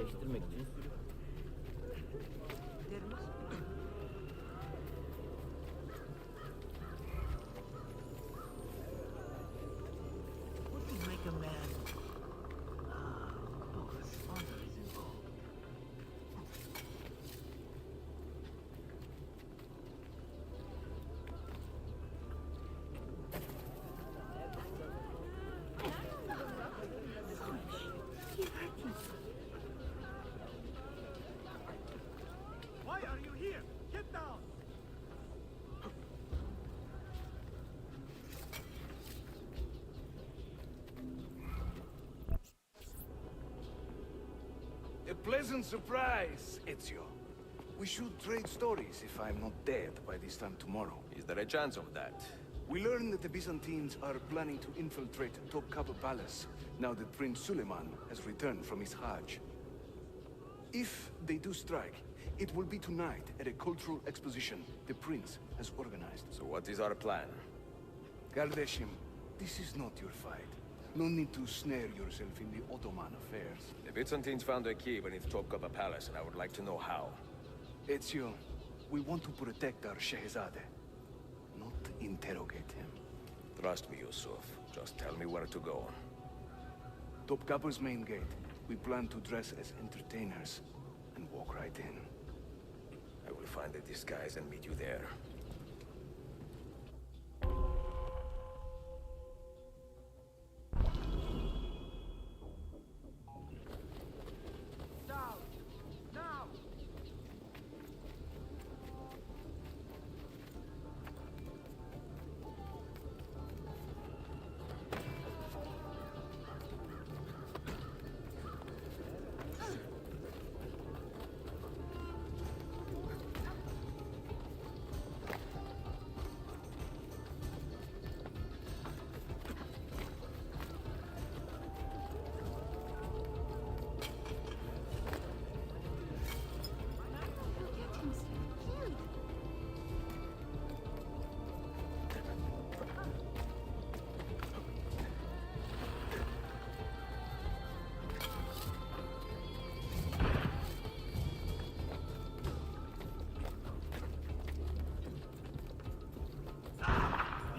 değiştirmek için What would make a man? Of course, honor is involved. Why are you here? Get down! A pleasant surprise, Ezio. We should trade stories if I'm not dead by this time tomorrow. Is there a chance of that? We learn that the Byzantines are planning to infiltrate Topkapi Palace now that Prince Suleiman has returned from his Hajj. If they do strike, it will be tonight at a cultural exposition the prince has organized. So what is our plan? Kardashim, this is not your fight. No need to snare yourself in the Ottoman affairs. The Byzantines found a key beneath Topkapi Palace, and I would like to know how. Ezio, we want to protect our Shehzade, not interrogate him. Trust me, Yusuf. Just tell me where to go. Topkapi's main gate. We plan to dress as entertainers and walk right in. I will find a disguise and meet you there. Down! Now!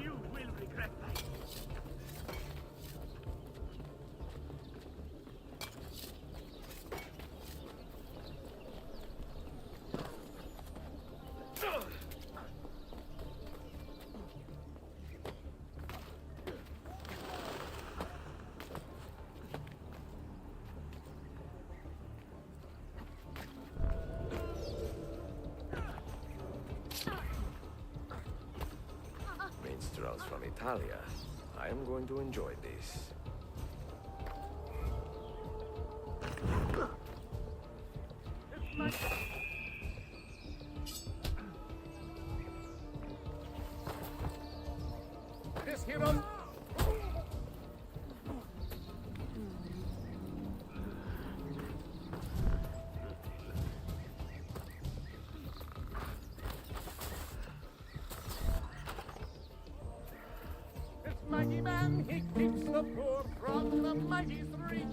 You will regret that. Minstrels from Italia. I am going to enjoy this. This hero... This mighty man, he keeps the poor from the mighty's reach.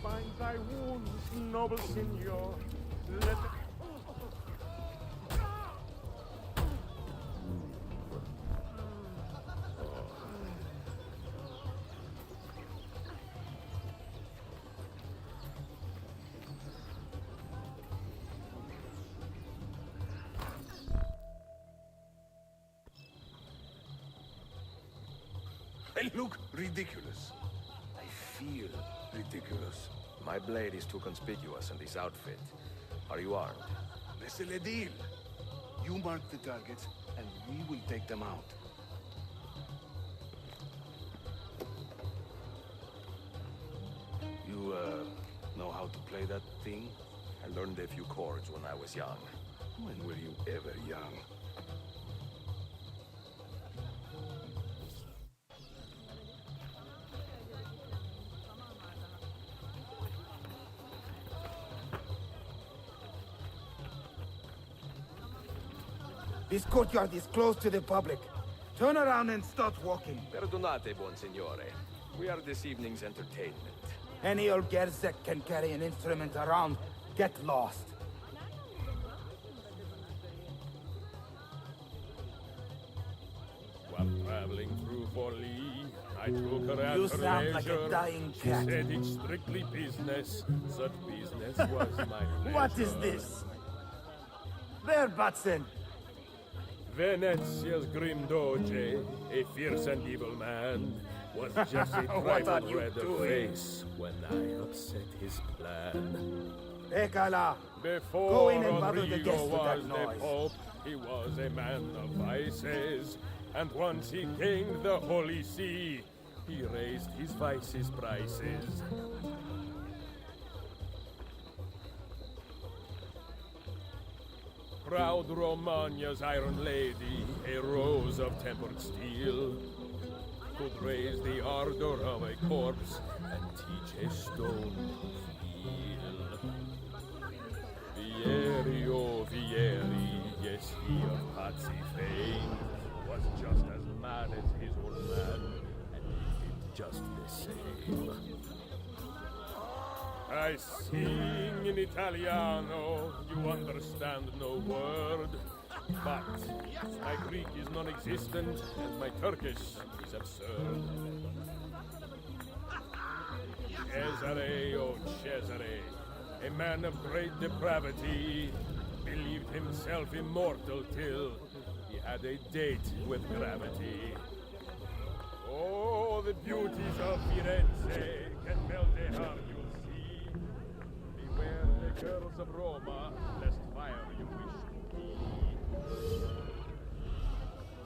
Bind thy wounds, noble signor. Let I look ridiculous. I feel ridiculous. My blade is too conspicuous in this outfit. Are you armed? C'est le deal. You mark the targets, and we will take them out. You, know how to play that thing? I learned a few chords when I was young. When were you ever young? This courtyard is closed to the public. Turn around and start walking. Perdonate, buon signore. We are this evening's entertainment. Any old Gerzek can carry an instrument around. Get lost. While traveling through Forli, I took her at You her sound like a leisure. dying She cat. said it's strictly business. Such business was my pleasure. What is this? There, Batson. Venezia's grim doge, a fierce and evil man, was just a What are trifle you red of doing? face when I upset his plan. Ekala. Before Go in and bother the Rodrigo guests with that was the noise. Pope, he was a man of vices. And once he gained the Holy See, he raised his vices' prices. Proud Romagna's iron lady, a rose of tempered steel, could raise the ardor of a corpse and teach a stone to feel. Vieri, oh Vieri, yes, he of Pazzi fame, was just as mad as his old man, and he did just the same. I sing in Italiano, you understand no word. But my Greek is non-existent, and my Turkish is absurd. Cesare, oh Cesare, a man of great depravity, believed himself immortal till he had a date with gravity. Oh, the beauties of Firenze can melt a heart, you'll see. Beware the girls of Roma, lest fire you wish to be.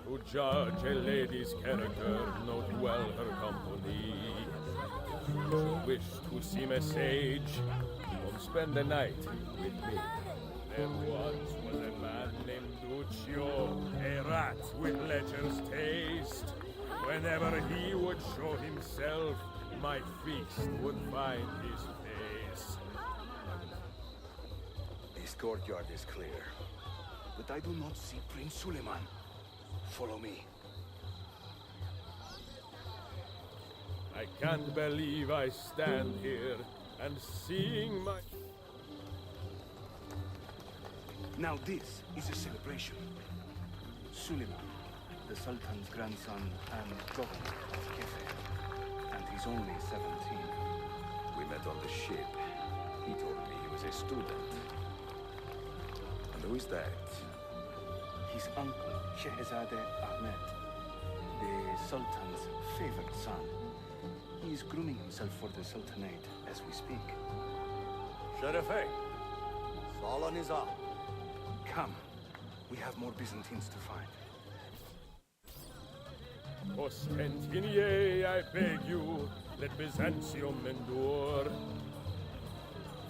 To judge a lady's character, note well her company. To wish to seem a sage, come spend the night with me. There once was a man named Duccio, a rat with lecher's taste. Whenever he would show himself, my feast would find his face. This courtyard is clear, but I do not see Prince Suleiman. Follow me. I can't believe I stand here and seeing my... Now this is a celebration. Suleiman, the Sultan's grandson and governor of Kefe, and he's only 17. We met on the ship. He told me he was a student. And who is that? His uncle, Shehzade Ahmed, the Sultan's favored son. He is grooming himself for the Sultanate as we speak. Sherife, Saul on his arm. Come. We have more Byzantines to find. Ostentinier, I beg you, let Byzantium endure.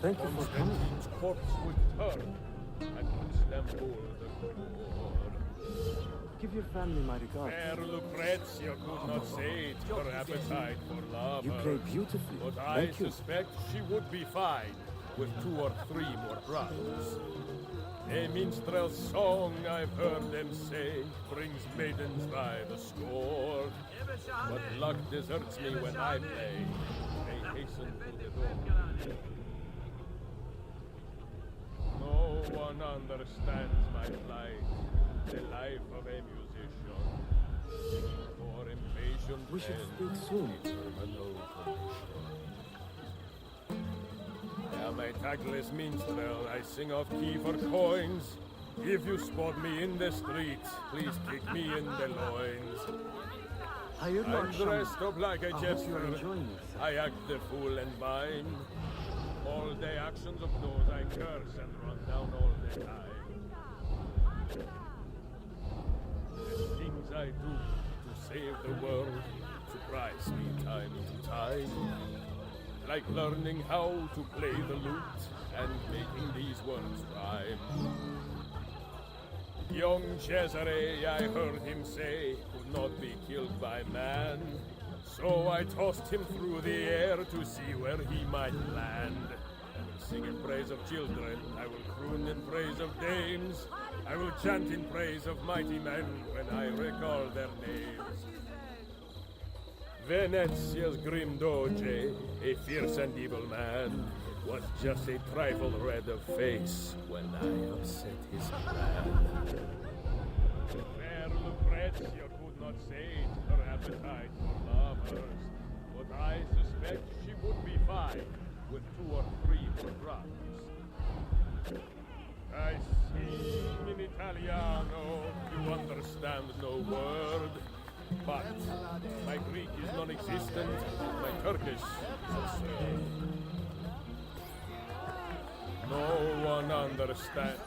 Thank you for coming. Constantine's corpse would turn and Istanbul the core. Give your family my regards. Fair Lucrezia could not sate her appetite for love. You play beautifully. But I Thank you. suspect she would be fine with 2 or 3 more brothers. A minstrel's song, I've heard them say, brings maidens by the score. But luck deserts me when I play. They hasten to the door. No one understands my plight, the life of a musician. For impatient We should men, speak soon. a terminal condition. I am a tactless minstrel, I sing off key for coins. If you spot me in the street, please kick me in the loins. How you I'm doing, dressed up like a I hope jester. you're enjoying yourself. I act the fool and mime. All the actions of those I curse and run down all the time. The things I do to save the world surprise me time to time. Like learning how to play the lute and making these words rhyme. Young Cesare, I heard him say, could not be killed by man. So I tossed him through the air to see where he might land. I will sing in praise of children, I will croon in praise of dames. I will chant in praise of mighty men when I recall their names. Venezia's grim doge, a fierce and evil man, was just a trifle red of face when I upset his plan. Fair Lucrezia could not sate her appetite for lovers, but I suspect she would be fine with 2 or 3 more drugs. I sing in Italiano, you understand no word. But my Greek is non-existent, my Turkish is absurd. No one understands.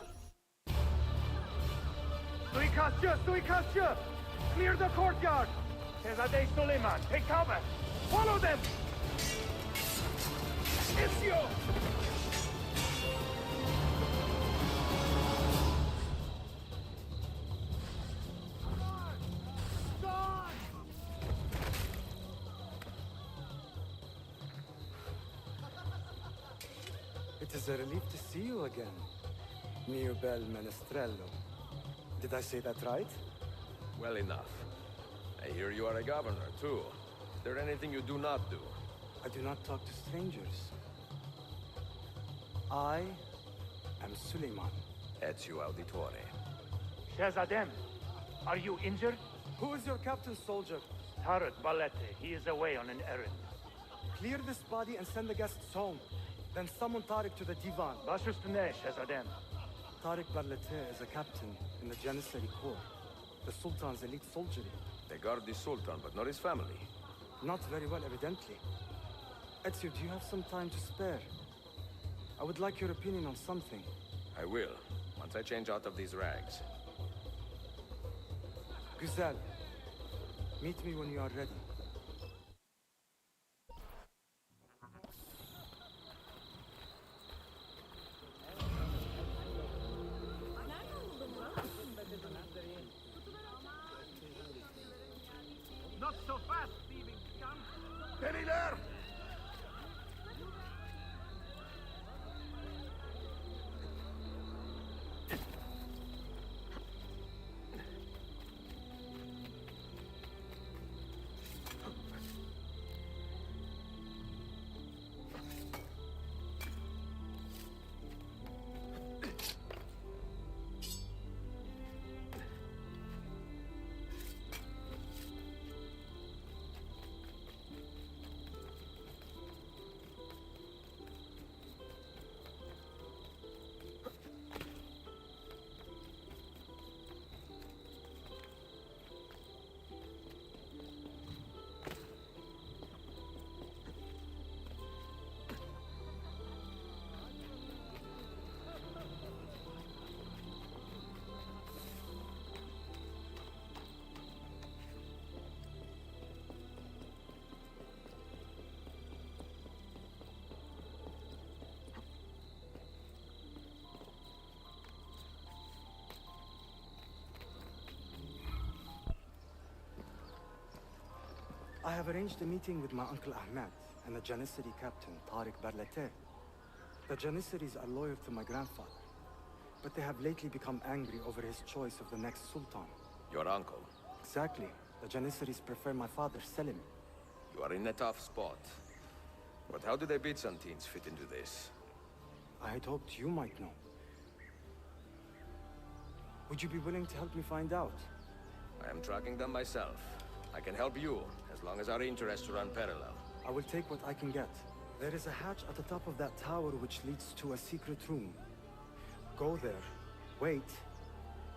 Suikastya! Clear the courtyard! Cesare Suleiman, take cover! Follow them! Ezio! It is a relief to see you again, mio bel menestrello. Did I say that right? Well enough. I hear you are a governor, too. Is there anything you do not do? I do not talk to strangers. I am Suleiman. Ezio Auditore. Shahzadem, are you injured? Who is your captain, soldier? Tarek Balete, he is away on an errand. Clear this body and send the guests home. Then summon Tariq to the divan. Bashustane, Shahzadem. Tariq Barlete is a captain in the Janissary Corps, the Sultan's elite soldiery. They guard the Sultan, but not his family. Not very well, evidently. Ezio, do you have some time to spare? I would like your opinion on something. I will, once I change out of these rags. Güzel, meet me when you are ready. Not so fast, thieving scum! Penny there! I have arranged a meeting with my uncle Ahmed and the Janissary captain, Tariq Barlete. The Janissaries are loyal to my grandfather, but they have lately become angry over his choice of the next sultan. Your uncle. Exactly. The Janissaries prefer my father, Selim. You are in a tough spot. But how do the Byzantines fit into this? I had hoped you might know. Would you be willing to help me find out? I am tracking them myself. I can help you, as long as our interests run parallel. I will take what I can get. There is a hatch at the top of that tower which leads to a secret room. Go there, wait,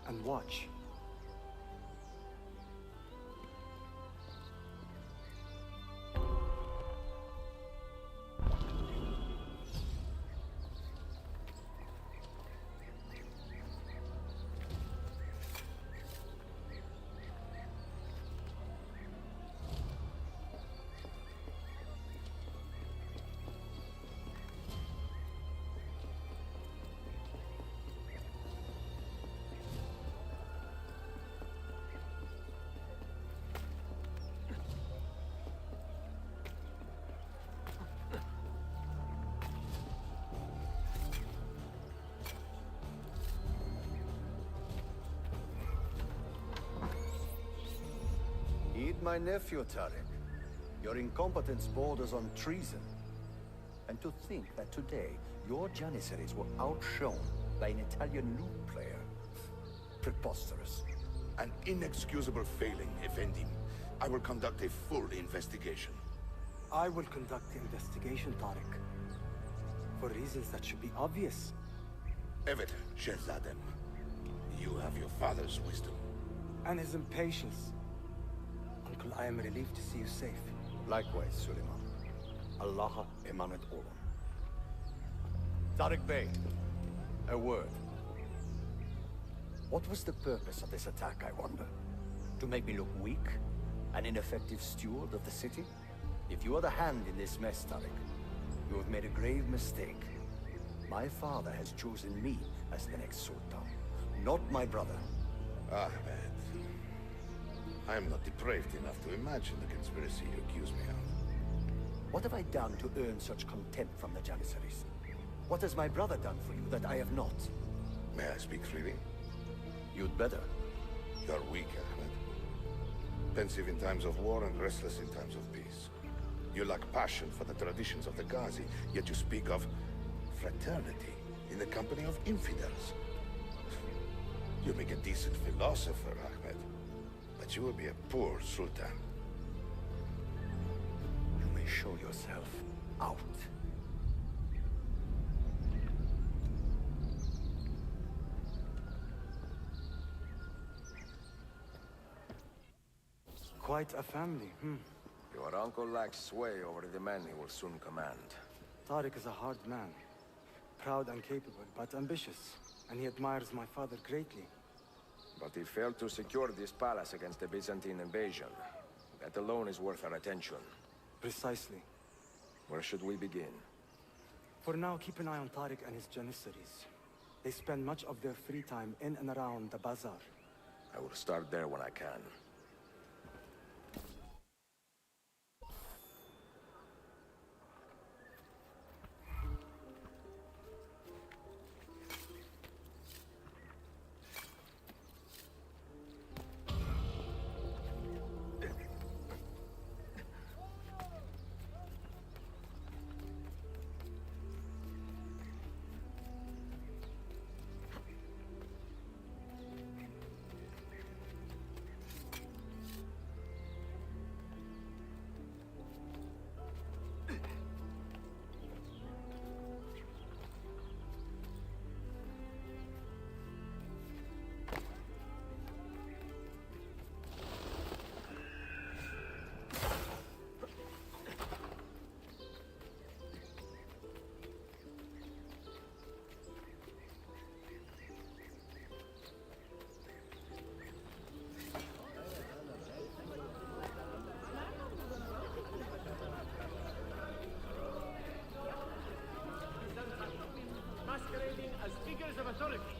and watch. Meet my nephew, Tarek. Your incompetence borders on treason. And to think that today, your Janissaries were outshone by an Italian lute player. Preposterous. An inexcusable failing, Effendi. I will conduct a full investigation. I will conduct the investigation, Tariq. For reasons that should be obvious. Evet, Shehzadem. You have your father's wisdom. And his impatience. Uncle, I am relieved to see you safe. Likewise, Suleiman. Allah emanet olun. Tariq Bey, a word. What was the purpose of this attack, I wonder? To make me look weak? An ineffective steward of the city? If you are the hand in this mess, Tariq, you have made a grave mistake. My father has chosen me as the next Sultan, not my brother. Ahmed. I am not depraved enough to imagine the conspiracy you accuse me of. What have I done to earn such contempt from the Janissaries? What has my brother done for you that I have not? May I speak freely? You'd better. You are weak, Ahmed. Pensive in times of war and restless in times of peace. You lack passion for the traditions of the Ghazi, yet you speak of fraternity in the company of infidels. You make a decent philosopher, Ahmed, but you will be a poor sultan. You may show yourself out. Quite a family, Your uncle lacks sway over the men he will soon command. Tariq is a hard man. Proud and capable, but ambitious. And he admires my father greatly. But he failed to secure this palace against the Byzantine invasion. That alone is worth our attention. Precisely. Where should we begin? For now, keep an eye on Tariq and his Janissaries. They spend much of their free time in and around the bazaar. I will start there when I can. Masquerading as figures of authority.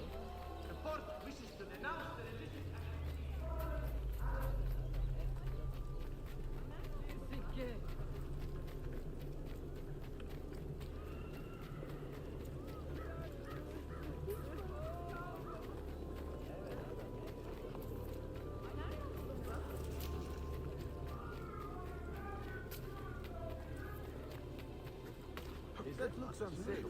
The port wishes to denounce the religious That looks unsafe.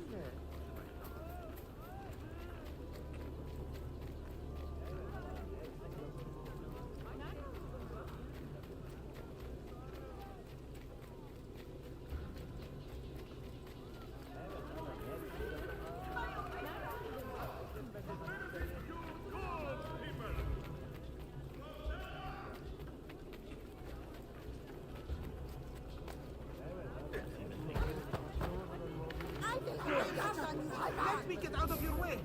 Let me get out of your way!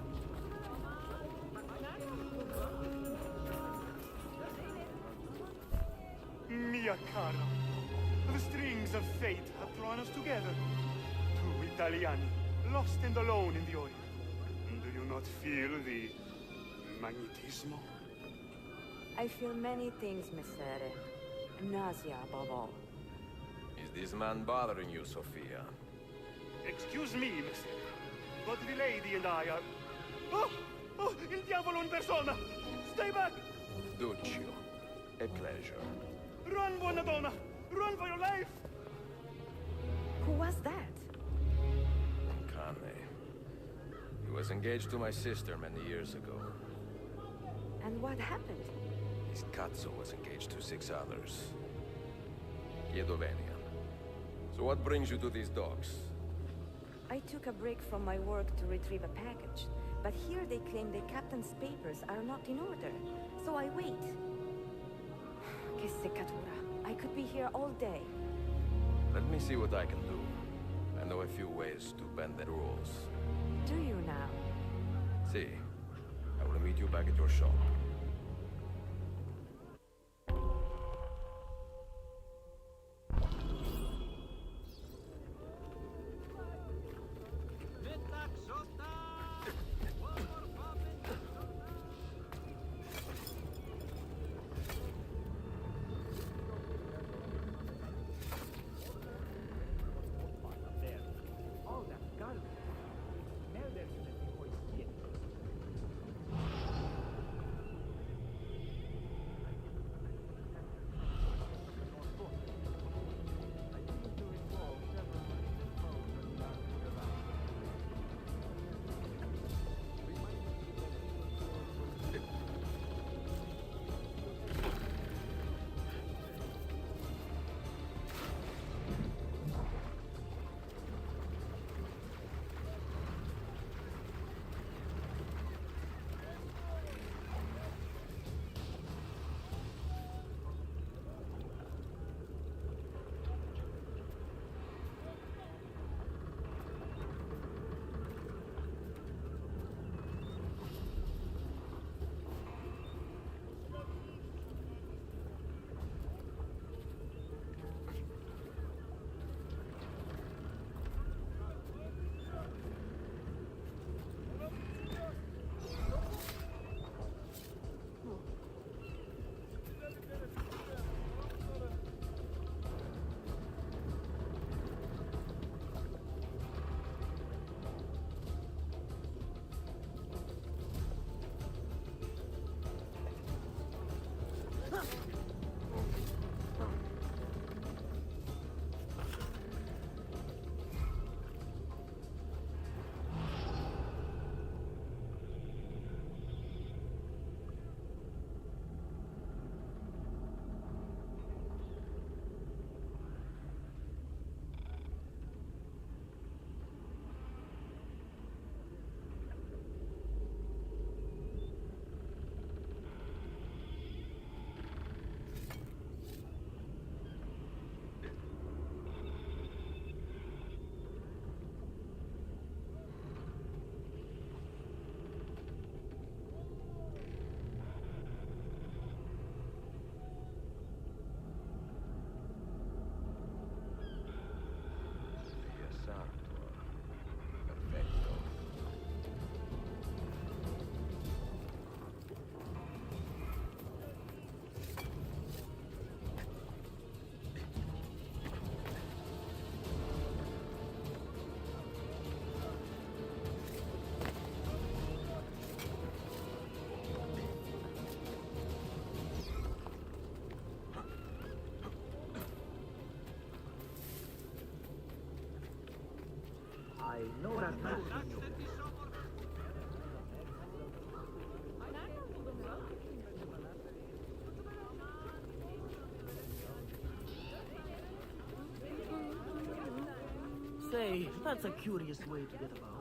Mia cara, the strings of fate have drawn us together. Two Italiani, lost and alone in the Orient. Do you not feel the magnetismo? I feel many things, Messere. Nausea above all. Is this man bothering you, Sophia? Excuse me, Messere, but the lady and I are... Oh! Oh, il diavolo in persona! Stay back! Duccio, a pleasure. Run! Run, Buonadonna! Run for your life! Who was that? Kane. He was engaged to my sister many years ago. And what happened? His Katsu was engaged to 6 others. Kiedovania. So what brings you to these docks? I took a break from my work to retrieve a package, but here they claim the captain's papers are not in order, so I wait. Che seccatura. I could be here all day. Let me see what I can do. I know a few ways to bend the rules. Do you now? See, I will meet you back at your shop. All that garbage. Melder should have been hoisted. I know that man. Say, that's a curious way to get about.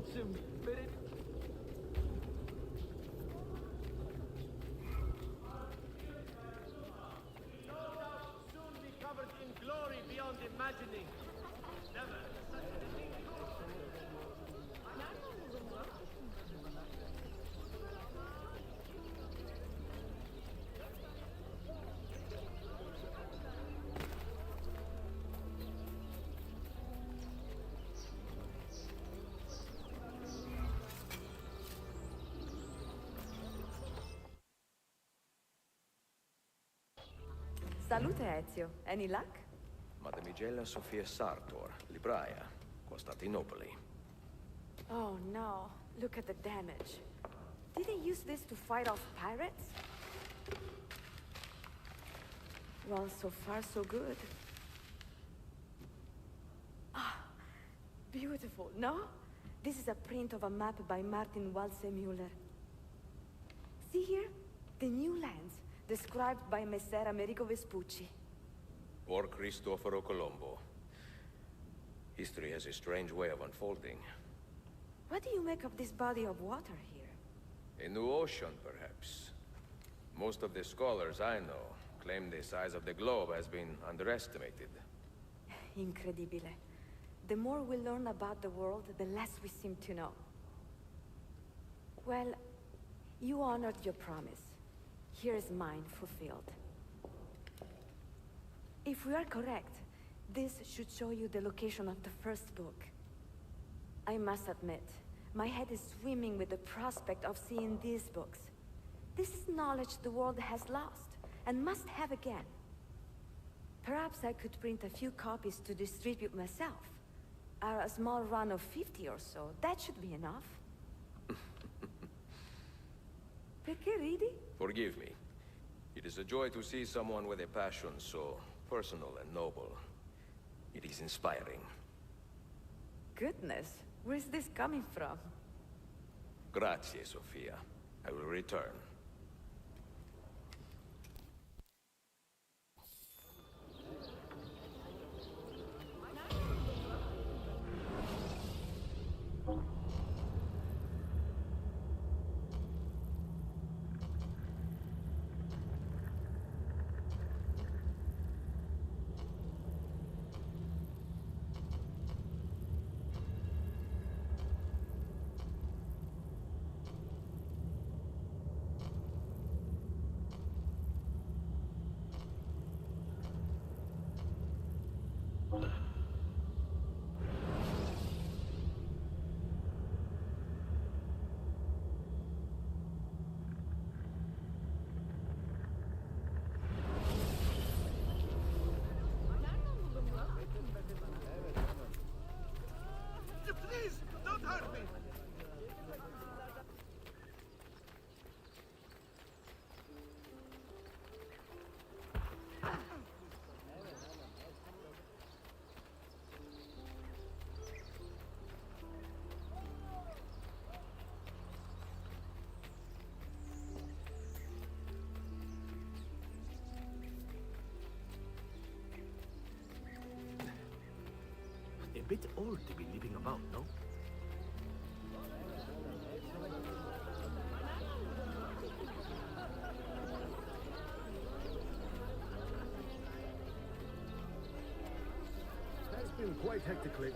Fortune, spirit. No doubt soon be covered in glory beyond imagining. Never such a thing. Salute, Ezio. Any luck? Mademoiselle Sophia Sartor, Libraia, Constantinopoli. Oh no, look at the damage. Did they use this to fight off pirates? Well, so far so good. Ah, beautiful, no? This is a print of a map by Martin Waldseemüller. See here? The new lands, described by Messer Amerigo Vespucci. Or Cristoforo Colombo. History has a strange way of unfolding. What do you make of this body of water here? A new ocean, perhaps. Most of the scholars I know claim the size of the globe has been underestimated. Incredibile. The more we learn about the world, the less we seem to know. Well, you honored your promise. Here is mine fulfilled. If we are correct, this should show you the location of the first book. I must admit, my head is swimming with the prospect of seeing these books. This is knowledge the world has lost, and must have again. Perhaps I could print a few copies to distribute myself. A small run of 50 or so, that should be enough. Perché ridi? Forgive me. It is a joy to see someone with a passion so personal and noble. It is inspiring. Goodness, where's this coming from? Grazie, Sophia. I will return. Please, don't hurt me! A bit old to be living about, no? Has been quite hectic lately.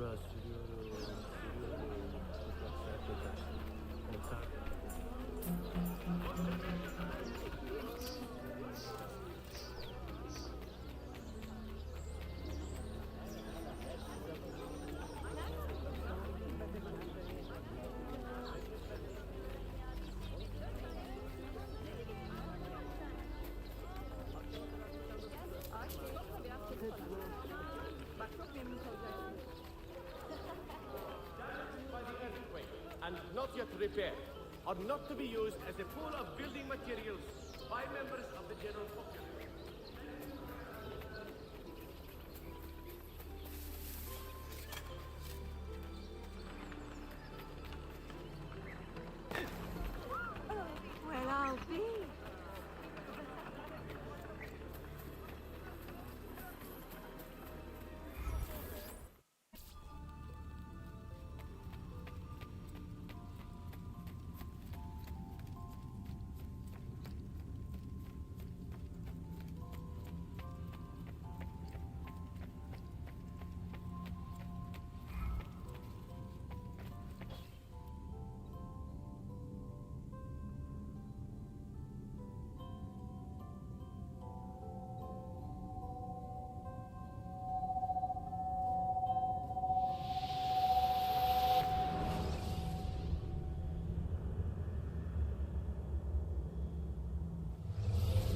Toprağı sürüyorum, sürüyorum. Toprak sert taştı. Ortak. By the earthquake, and not yet repaired, are not to be used as a pool of building materials by members of the general populace. Well, I'll be.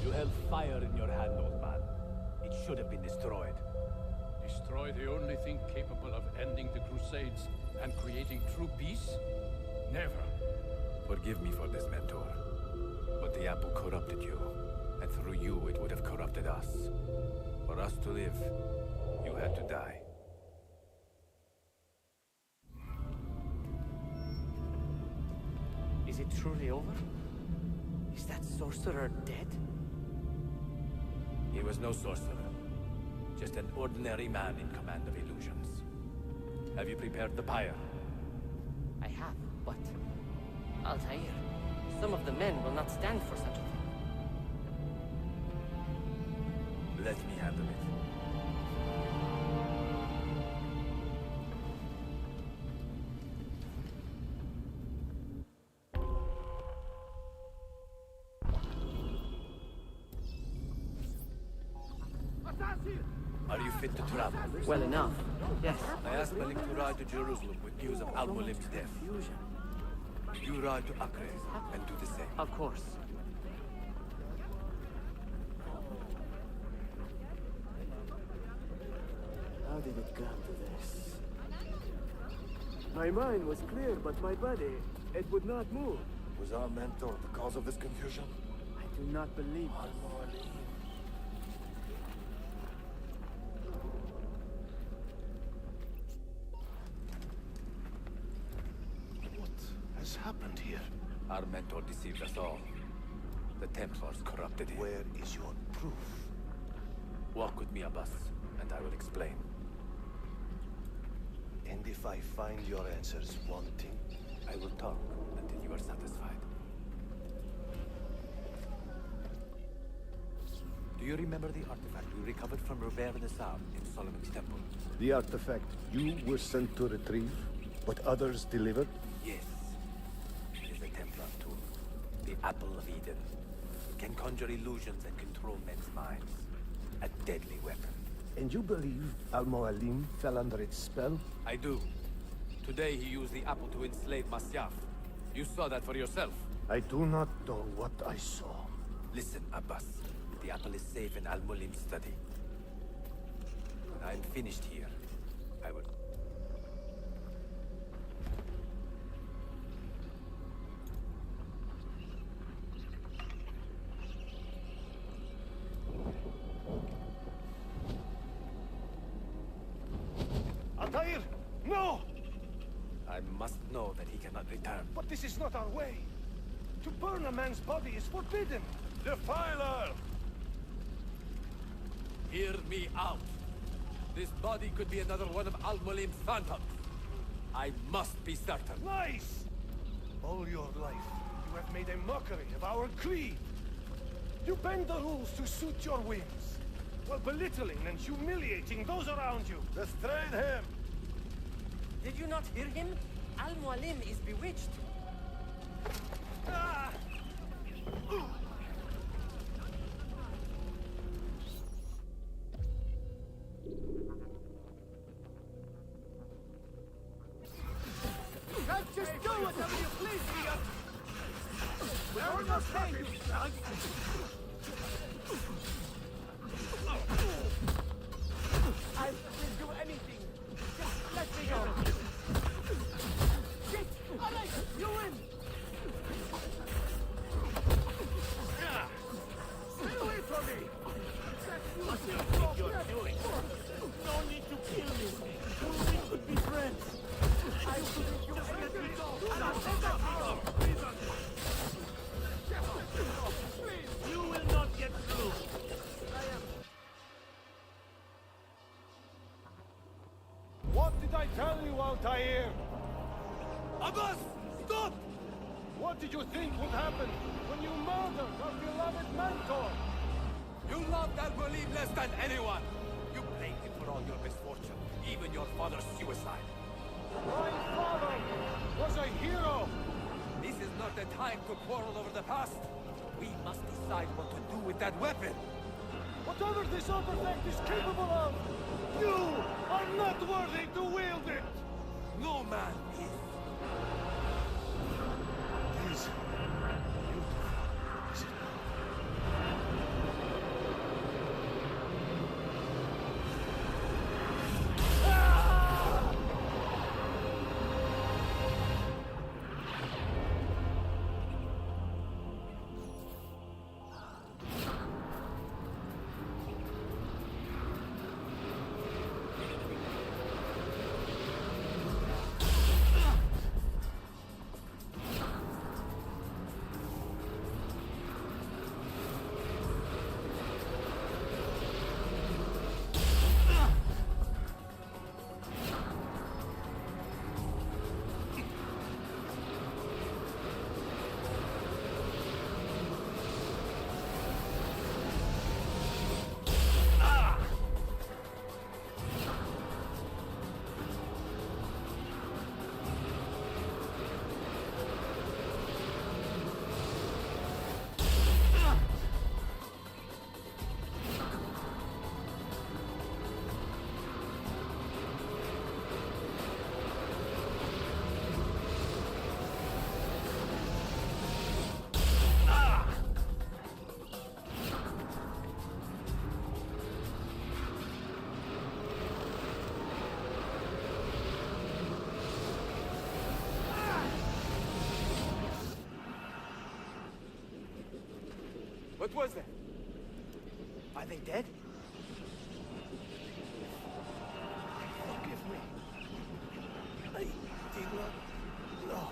You held fire in your hand, old man. It should have been destroyed. Destroy the only thing capable of ending the Crusades and creating true peace? Never. Forgive me for this, Mentor. But the apple corrupted you, and through you it would have corrupted us. For us to live, you had to die. Is it truly over? Is that sorcerer dead? He was no sorcerer. Just an ordinary man in command of illusions. Have you prepared the pyre? I have, but... Altair, some of the men will not stand for such a thing. Let me handle it. Are you fit to travel? Well enough, yes. I asked Malik to ride to Jerusalem with news of Al-Mulim's death. You ride to Acre and do the same. Of course. How did it come to this? My mind was clear, but my body, it would not move. Was our mentor the cause of this confusion? I do not believe this. What has happened here? Our mentor deceived us all. The Templars corrupted him. Where is your proof? Walk with me, Abbas, and I will explain. And if I find your answers wanting? I will talk until you are satisfied. Do you remember the artifact we recovered from Robert de Sam in Solomon's temple? The artifact you were sent to retrieve, but others delivered? Yes. It is a Templar tool. The Apple of Eden. Can conjure illusions and control men's minds. A deadly weapon. And you believe Al-Mualim fell under its spell? I do. Today he used the apple to enslave Masyaf. You saw that for yourself. I do not know what I saw. Listen, Abbas. The apple is safe in Al-Mulim's study. When I am finished here, I will... Altair! No! I must know that he cannot return. But this is not our way. To burn a man's body is forbidden. Defiler! Hear me out. This body could be another one of Al-Mulim's phantoms. I must be certain. Lies! All your life, you have made a mockery of our creed. You bend the rules to suit your whims, while belittling and humiliating those around you. Restrain him! Did you not hear him? Al-Mualim is bewitched. You can't just do whatever you please here! We're almost there, you slugs! I will do anything. Just let me go. Shit! All right, you win. Stay away from me. What do you think you're doing? No need to kill me. We could be friends. I couldn't do anything. Please, you will not get through. What did I tell you, Altair? Abbas, stop! What did you think would happen when you murdered our beloved mentor? You loved Al-Mualim less than anyone! You blamed him for all your misfortune, even your father's suicide. My father was a hero! This is not the time to quarrel over the past. We must decide what to do with that weapon. Whatever this artifact is capable of, you are not worthy to wield it! No man is. Please. What was that? Are they dead? Forgive me. I did not know.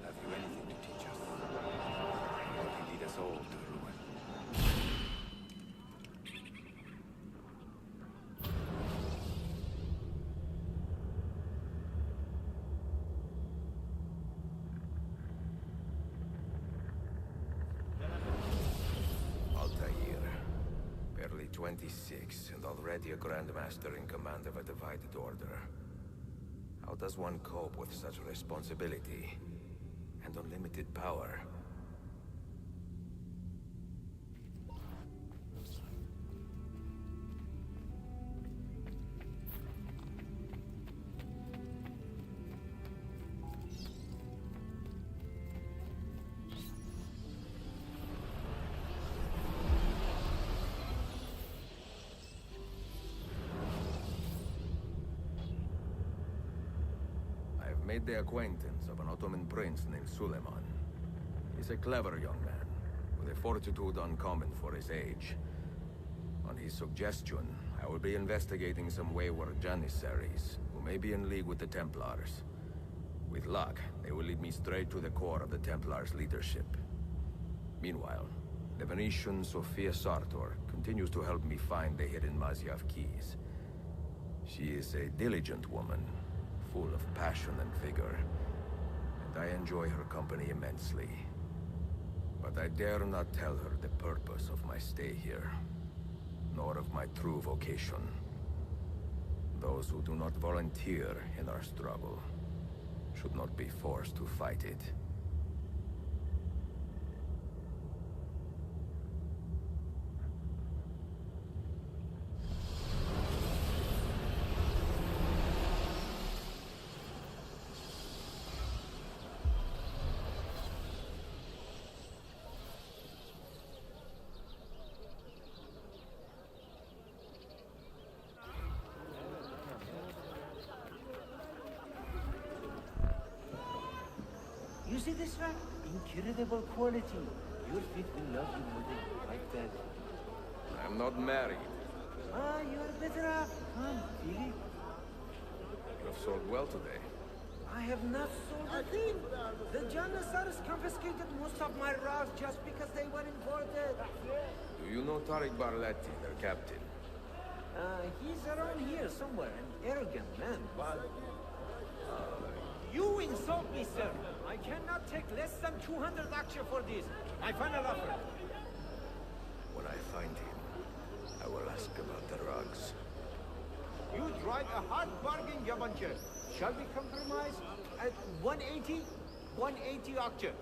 Have you anything to teach us? Or you lead us all to ruin? Altair. Barely 26, and already a Grandmaster in command of a divided order. How does one cope with such responsibility and unlimited power? Made the acquaintance of an Ottoman prince named Suleiman. He's a clever young man, with a fortitude uncommon for his age. On his suggestion, I will be investigating some wayward Janissaries, who may be in league with the Templars. With luck, they will lead me straight to the core of the Templars' leadership. Meanwhile, the Venetian Sophia Sartor continues to help me find the hidden Masyaf keys. She is a diligent woman, full of passion and vigor, and I enjoy her company immensely. But I dare not tell her the purpose of my stay here, nor of my true vocation. Those who do not volunteer in our struggle should not be forced to fight it. You see this one? Incredible quality. Your feet will love you more than like that. I am not married. Ah, you're better off. Come, Philip. You have sold well today. I have not sold a thing. The Janissaries confiscated most of my rugs just because they were imported. Do you know Tariq Barleti, their captain? He's around here somewhere, an arrogant man, but... You insult me, sir. I cannot take less than 200 aksha for this. My final offer. When I find him, I will ask about the rugs. You drive a hard bargain, Yabancher. Shall we compromise at 180? 180 aksha.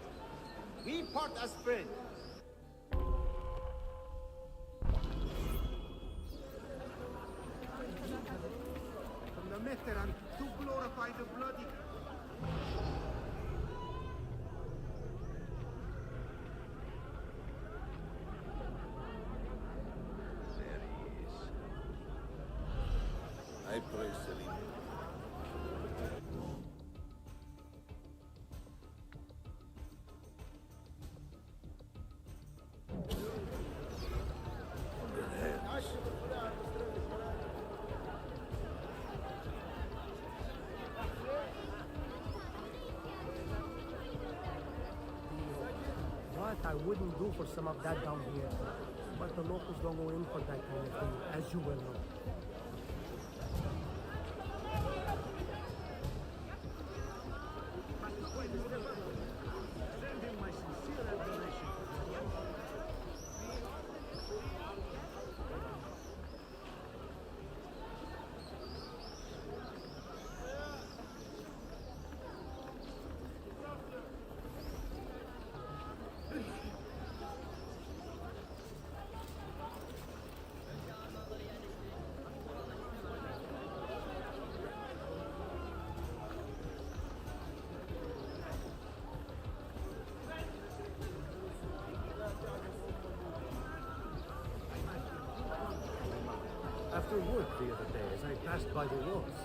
We part as friends. From the Meteran to glorify the bloody... I praise Selim. What I wouldn't do for some of that down here. But the locals don't go in for that kind of thing, as you well know. After work the other day, as I passed by the walls,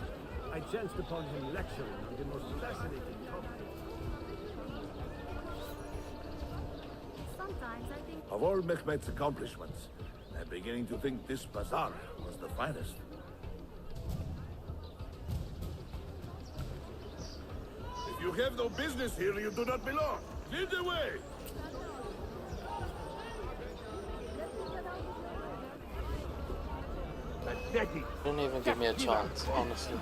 I chanced upon him lecturing on the most fascinating topic. Sometimes I think... Of all Mehmet's accomplishments, I'm beginning to think this bazaar was the finest. If you have no business here, you do not belong. Lead the way! Don't even give me a chance, honestly.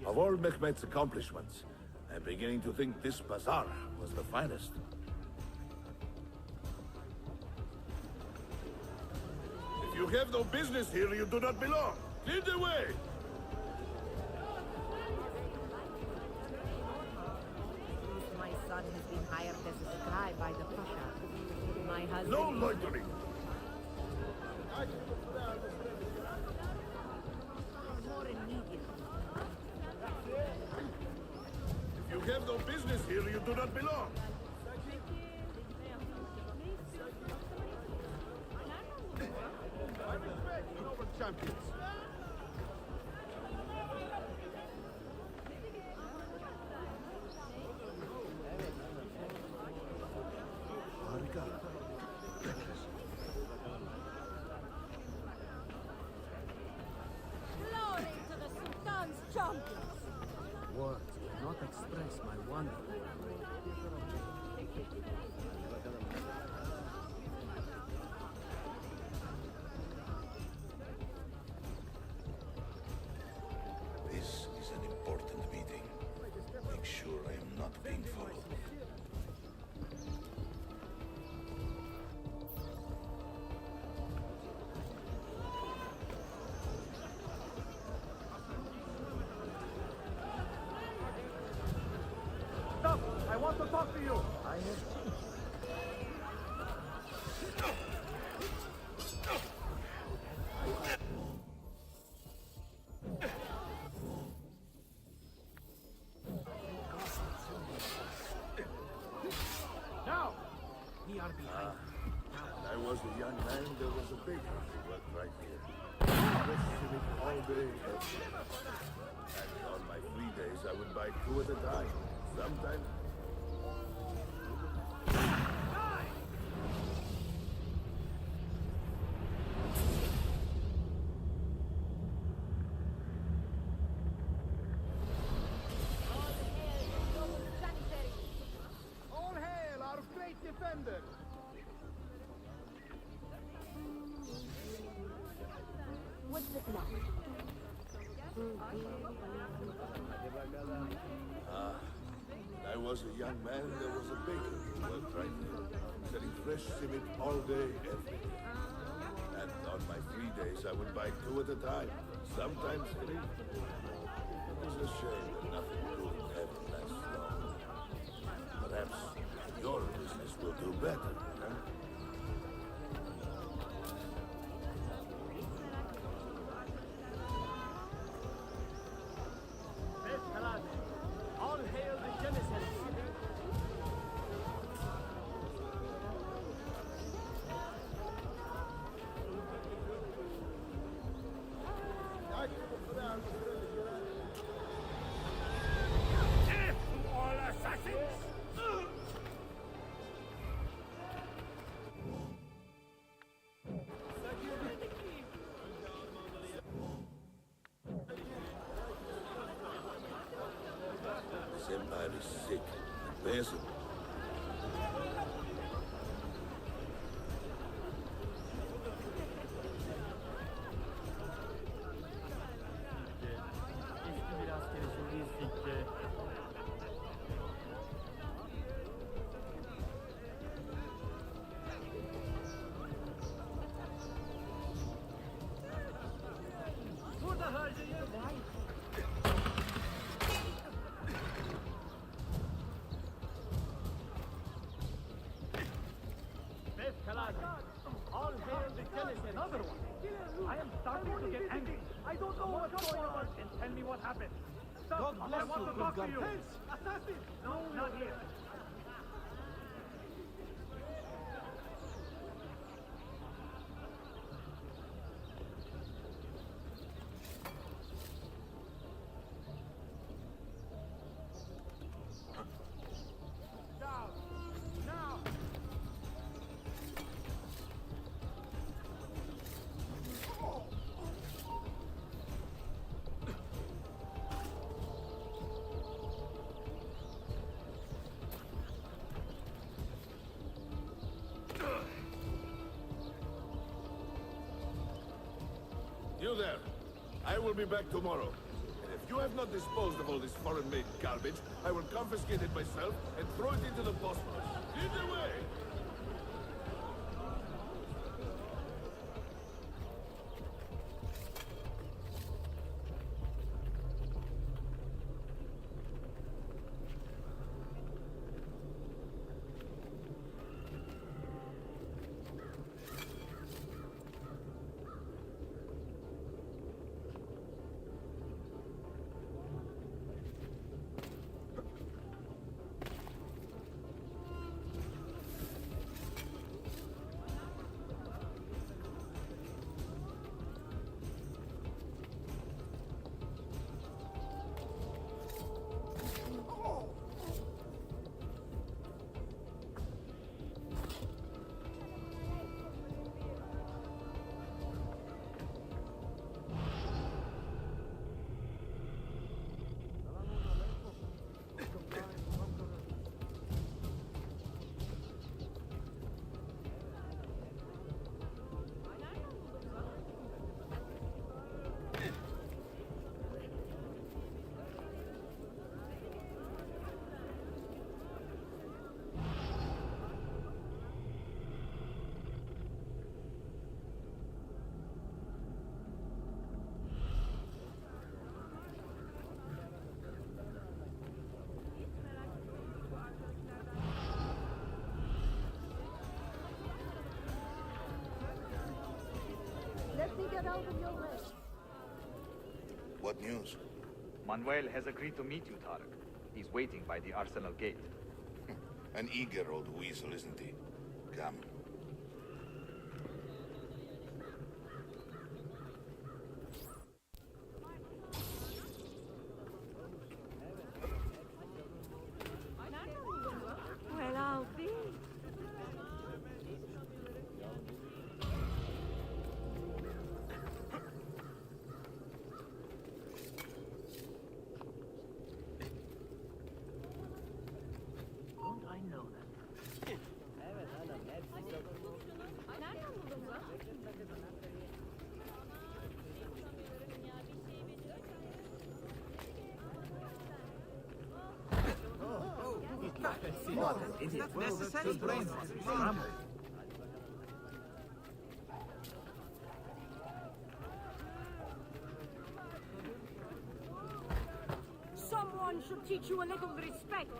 Of all Mehmet's accomplishments, I'm beginning to think this bazaar was the finest. If you have no business here, you do not belong. Lead the way! My son has been hired as a scribe by the Pasha. My husband... No loitering! More immediate. If you have no business here, you do not belong. I respect noble champions. Glory to the Sultan's champions! Words cannot express my wonder. This is an important meeting. Make sure I am not being followed. Stop! I want to talk to you! Now! We are behind. When I was a young man, there was a baker who worked right here. Fresh it all day, every day. And on my free days, I would buy 2 at a time. Sometimes... All hail our great defender! What's it now? When I was a young man, there was a baker who worked right here, selling fresh civet all day, every day. And on my free days, I would buy 2 at a time, sometimes 3. It was a shame that nothing good ever lasts long. Perhaps your business will do better, huh? All hail the Janissaries! Death to all assassins! This empire is sick and peasant. Eski bir askeri Suriye sikke. Burada harcayın. All hail the Janissaries! Another one! I am starting to get angry. I don't know what's going on. And tell me what happened. Stop! I want to talk to you. Assassin! No, not here. Down! Now! You there. I will be back tomorrow. And if you have not disposed of all this foreign-made garbage, I will confiscate it myself and throw it into the Bosphorus. Lead the way! What news? Manuel has agreed to meet you, Tarek. He's waiting by the Arsenal gate. An eager old weasel, isn't he? Come. Well, I'll be. Don't I know that? It's necessary brain scramble. Someone should teach you a little respect.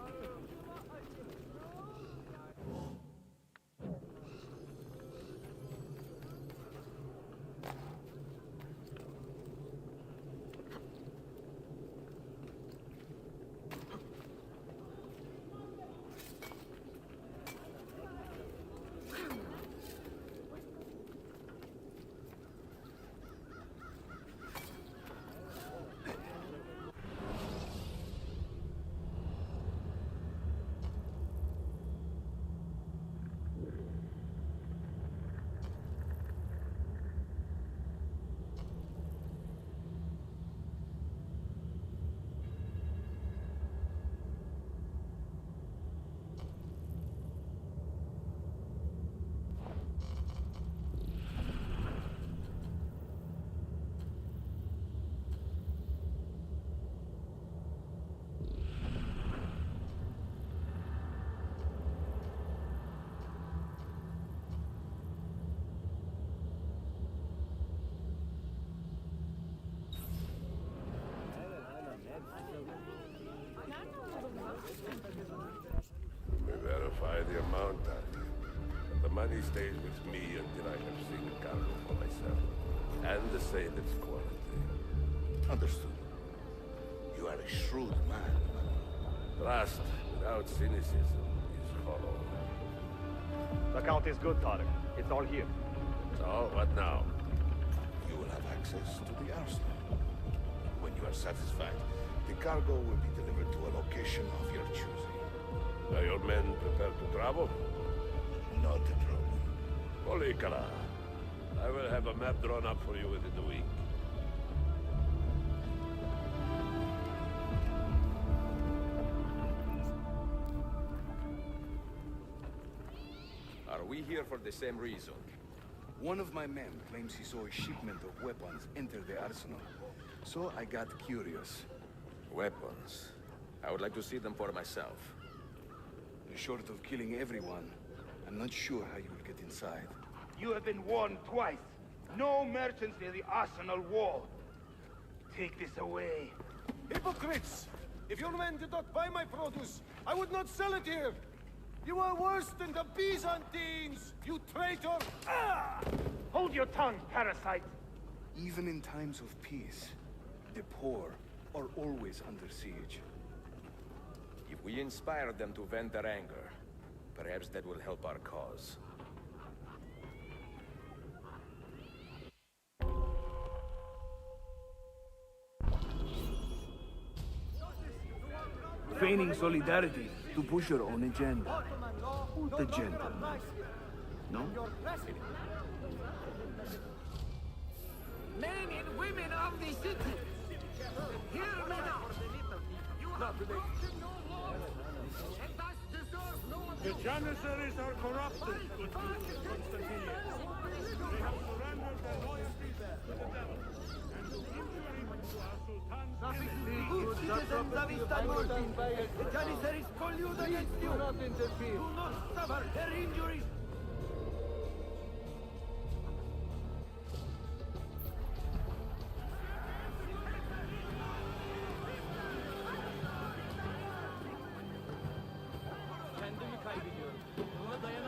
We verify the amount, Tati. But the money stays with me until I have seen the cargo for myself. And the same its quality. Understood. You are a shrewd man. Trust without cynicism is hollow. The count is good, Tarek. It's all here. So, what now? You will have access to the arsenal. When you are satisfied, the cargo will be delivered to a location of your choosing. Are your men prepared to travel? Not a problem. Polikara, I will have a map drawn up for you within the week. Are we here for the same reason? One of my men claims he saw a shipment of weapons enter the arsenal. So I got curious. Weapons? I would like to see them for myself. Short of killing everyone, I'm not sure how you will get inside. You have been warned twice. No merchants near the arsenal wall. Take this away. Hypocrites! If your men did not buy my produce, I would not sell it here! You are worse than the Byzantines, you traitor! Ah! Hold your tongue, parasite! Even in times of peace, the poor are always under siege. If we inspire them to vent their anger, perhaps that will help our cause. Feigning solidarity to push your own agenda. Who's the gentleman? No? Men and women of the city, hear me now. You have broken no law, and thus deserve no The abuse. Janissaries are corrupted, good Constantinians. They have surrendered their loyalties to the devil, and to injury to our sultan's image. Good citizens of Istanbul, the Janissaries collude against you! Do not interfere! Do not suffer their injuries!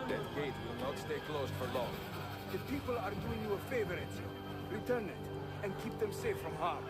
That gate will not stay closed for long. The people are doing you a favor, Ezio. Return it, and keep them safe from harm.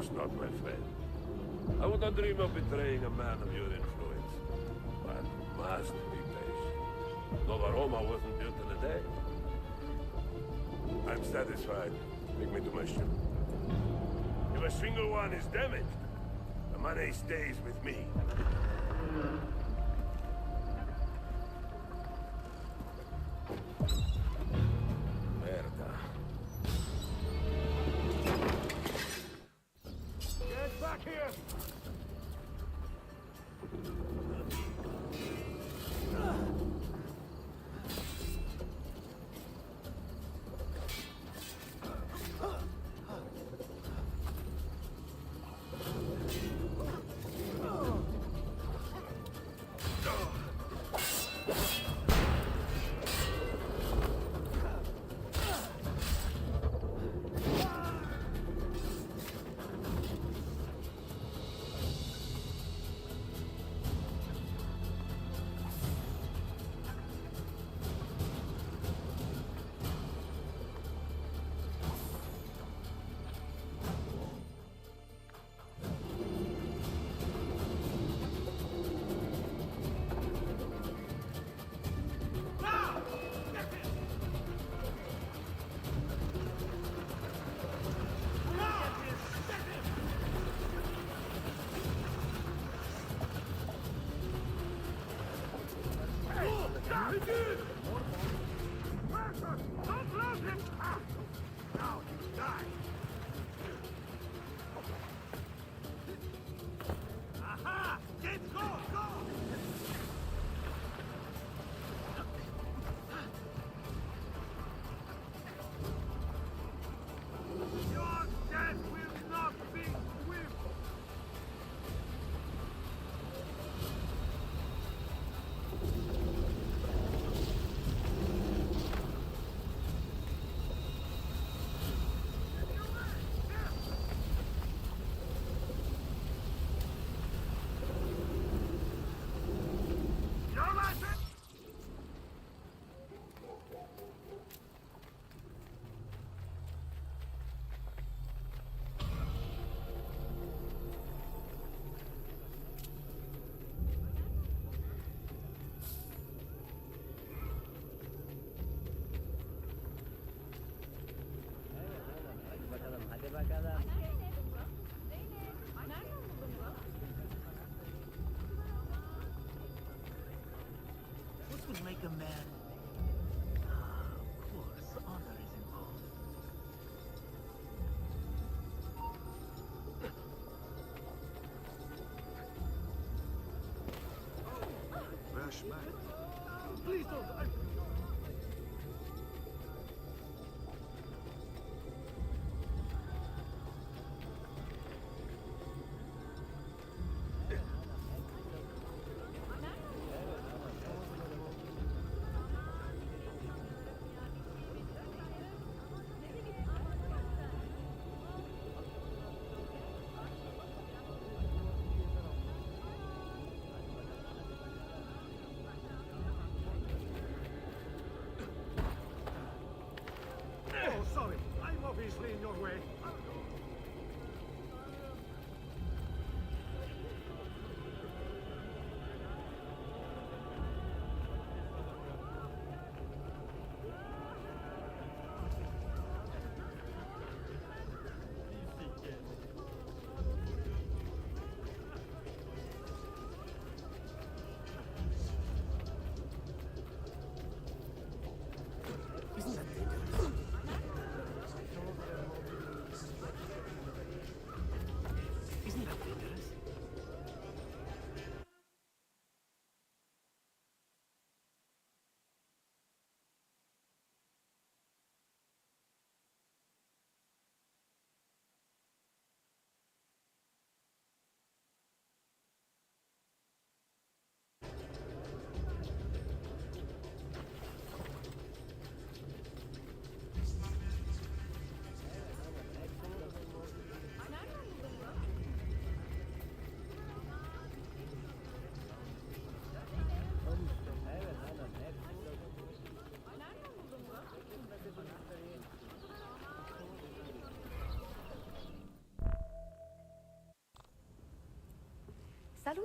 course not, my friend. I would not dream of betraying a man of your influence. But you must be patient. Nova Roma wasn't built in a day. I'm satisfied. Take me to my ship. If a single one is damaged, the money stays with me. Merda. Get back here!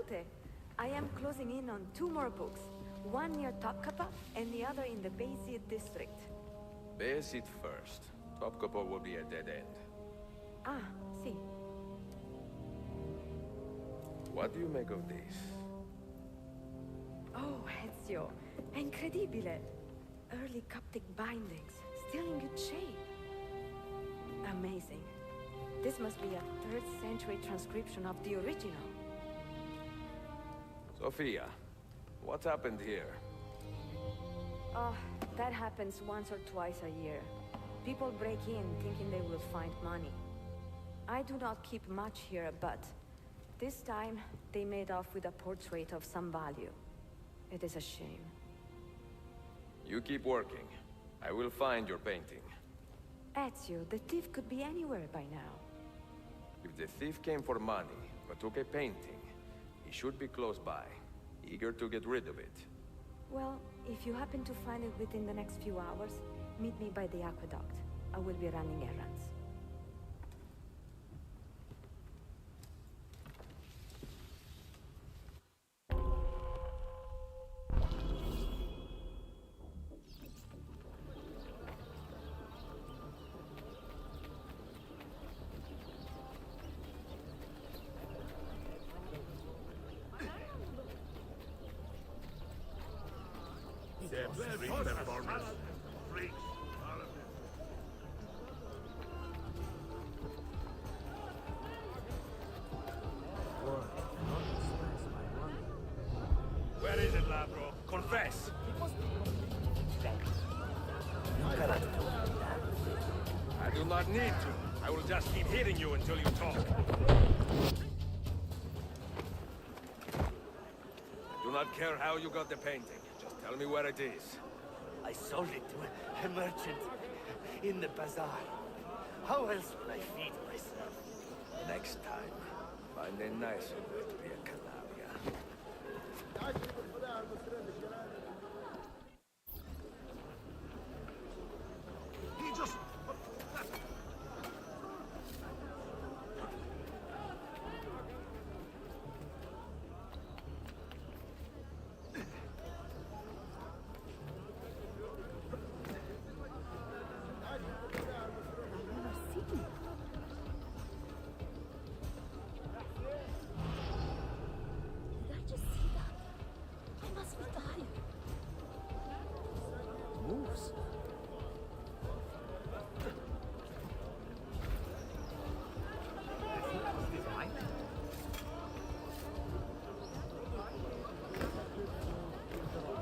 salute. I am closing in on 2 more books. One near Topkapi and the other in the Bayezid district. Bayezid first. Topkapi will be a dead end. Ah, see. What do you make of this? Oh, Ezio. Incredibile. Early Coptic bindings, still in good shape. Amazing. This must be a 3rd century transcription of the original. Sophia, what happened here? Oh, that happens once or twice a year. People break in thinking they will find money. I do not keep much here, but this time they made off with a portrait of some value. It is a shame. You keep working. I will find your painting. Ezio, the thief could be anywhere by now. If the thief came for money, but took a painting, he should be close by, eager to get rid of it. Well, if you happen to find it within the next few hours, meet me by the aqueduct. I will be running errands. Street performance. Freaks. All of them. Where is it, Labro? Confess! I do not need to. I will just keep hitting you until you talk. I do not care how you got the painting. Just tell me where it is. I sold it to a merchant in the bazaar. How else would I feed myself? Next time, find a nicer way to be a Calabria. He just... Moves.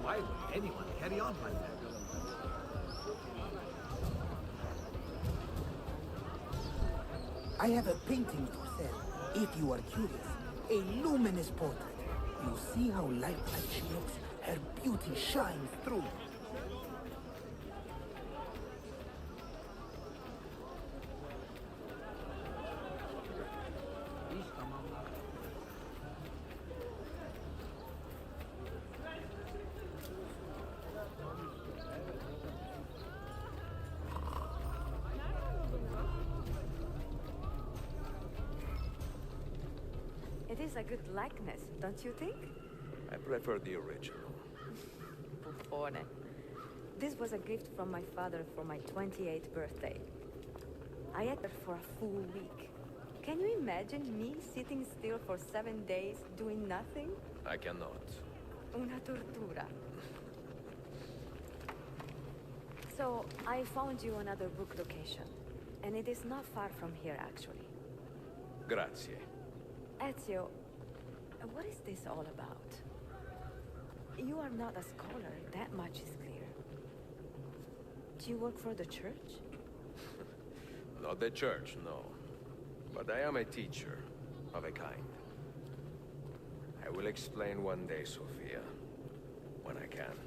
Why would anyone carry on like that? I have a painting to sell, if you are curious. A luminous portrait. You see how light like she looks? Her beauty shines through. It is a good likeness, don't you think? I prefer the original. Buffone. This was a gift from my father for my 28th birthday. I ate it for a full week. Can you imagine me sitting still for 7 days doing nothing? I cannot. Una tortura. So, I found you another book location. And it is not far from here, actually. Grazie. Ezio, what is this all about? You are not a scholar, that much is clear. Do you work for the church? Not the church, no. But I am a teacher, of a kind. I will explain one day, Sophia. When I can.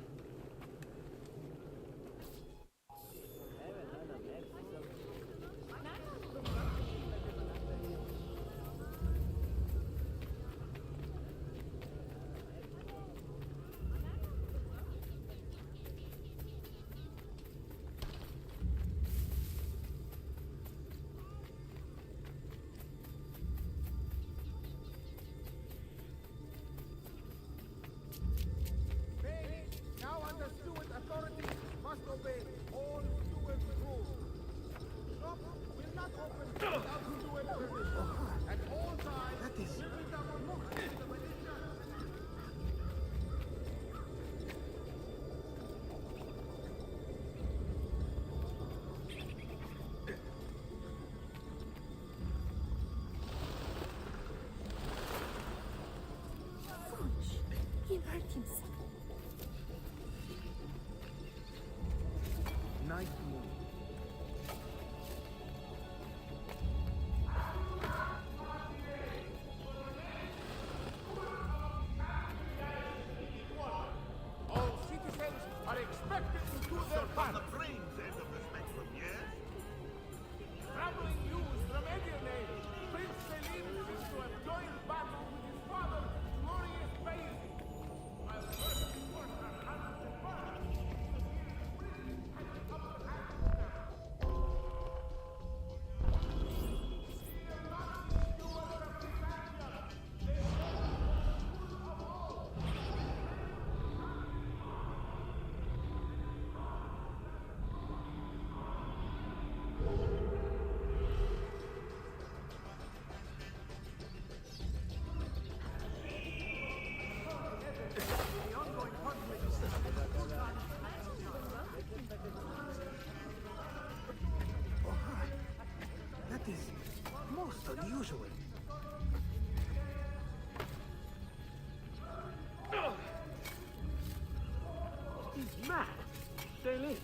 most unusual. He's mad. Shailene.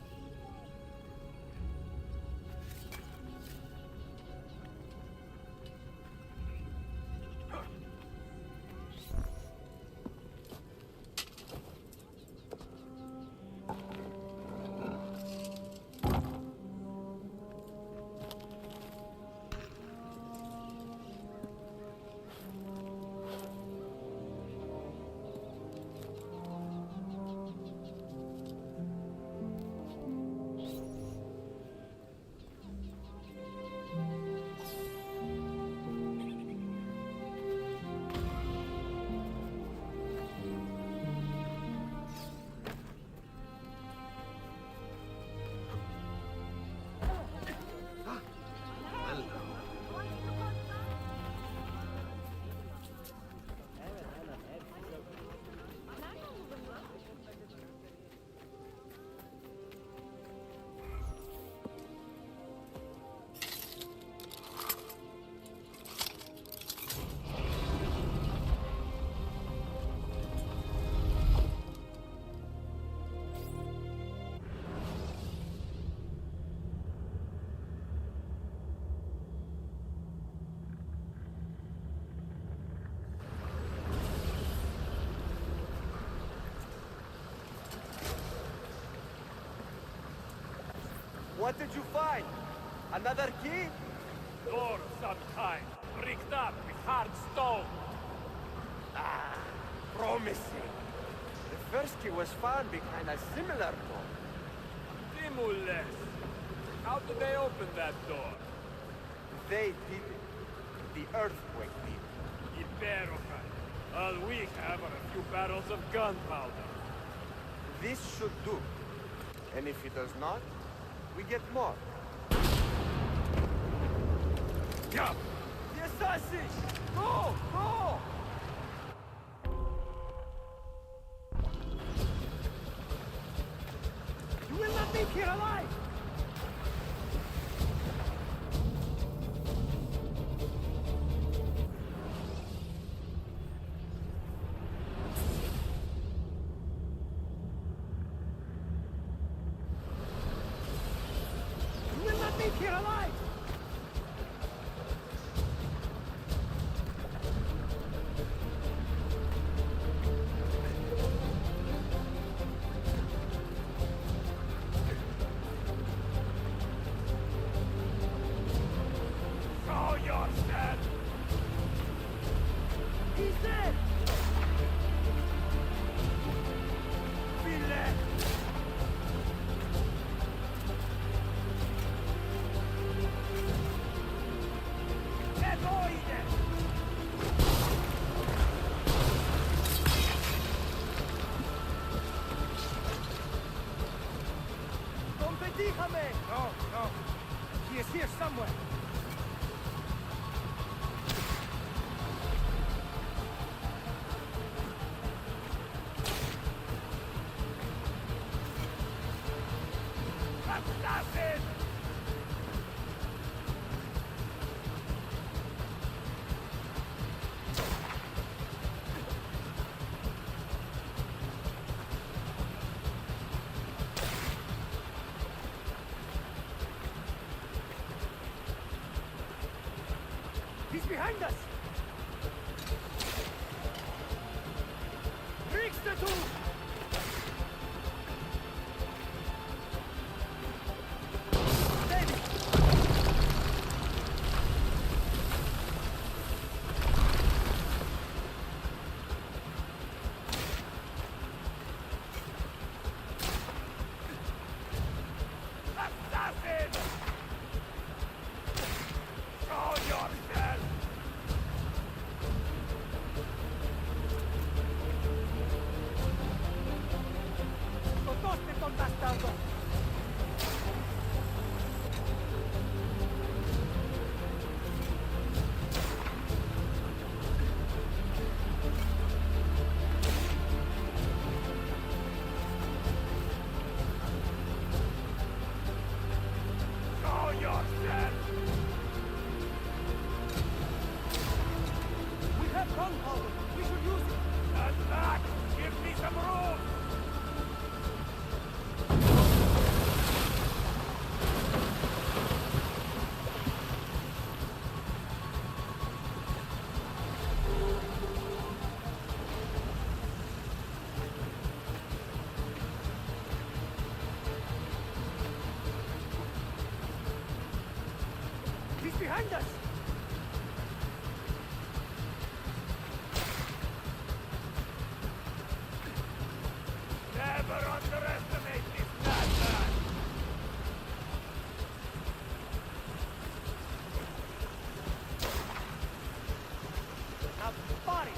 What did you find? Another key? Door of some kind, bricked up with hard stone. Ah, promising. The first key was found behind a similar door. Timules. How did they open that door? They did it. The earthquake did. Iberokai. All we have are a few barrels of gunpowder. This should do. And if it does not, we get more. Yeah. The assassin! Go! Go! You will not leave here alive! You will not leave here alive! Show yourself! He's dead! Fille! Egoide! Competijame! No, no. He is here somewhere. Assassin! He's behind us! Reach the two! Assassin! Show yourself! behind us! Never underestimate this madman! Now, body!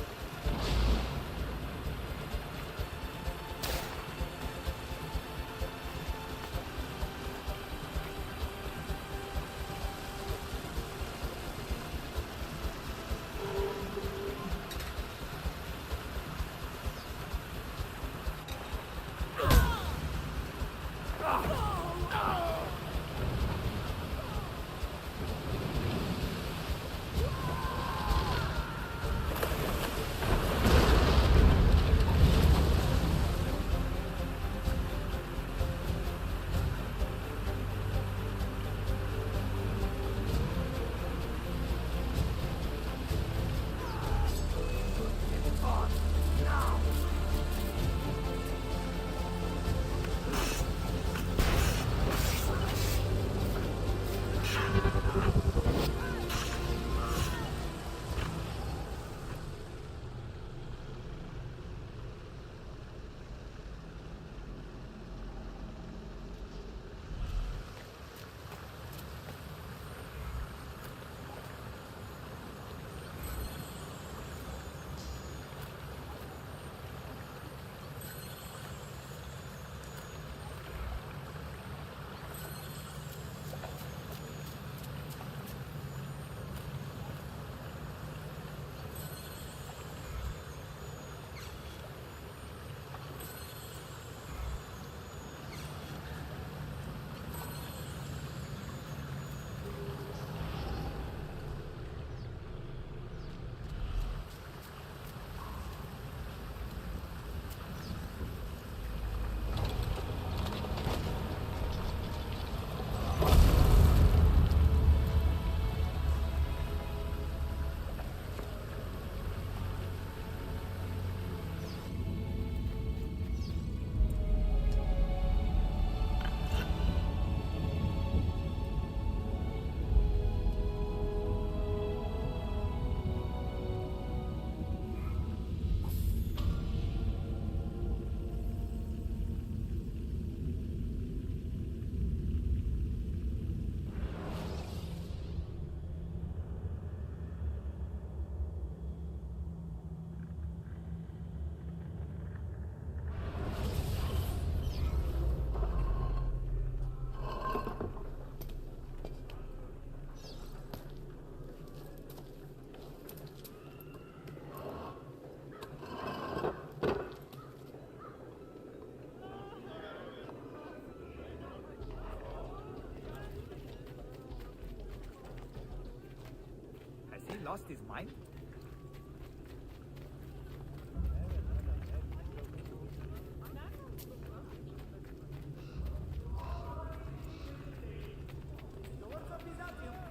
Lost his mind?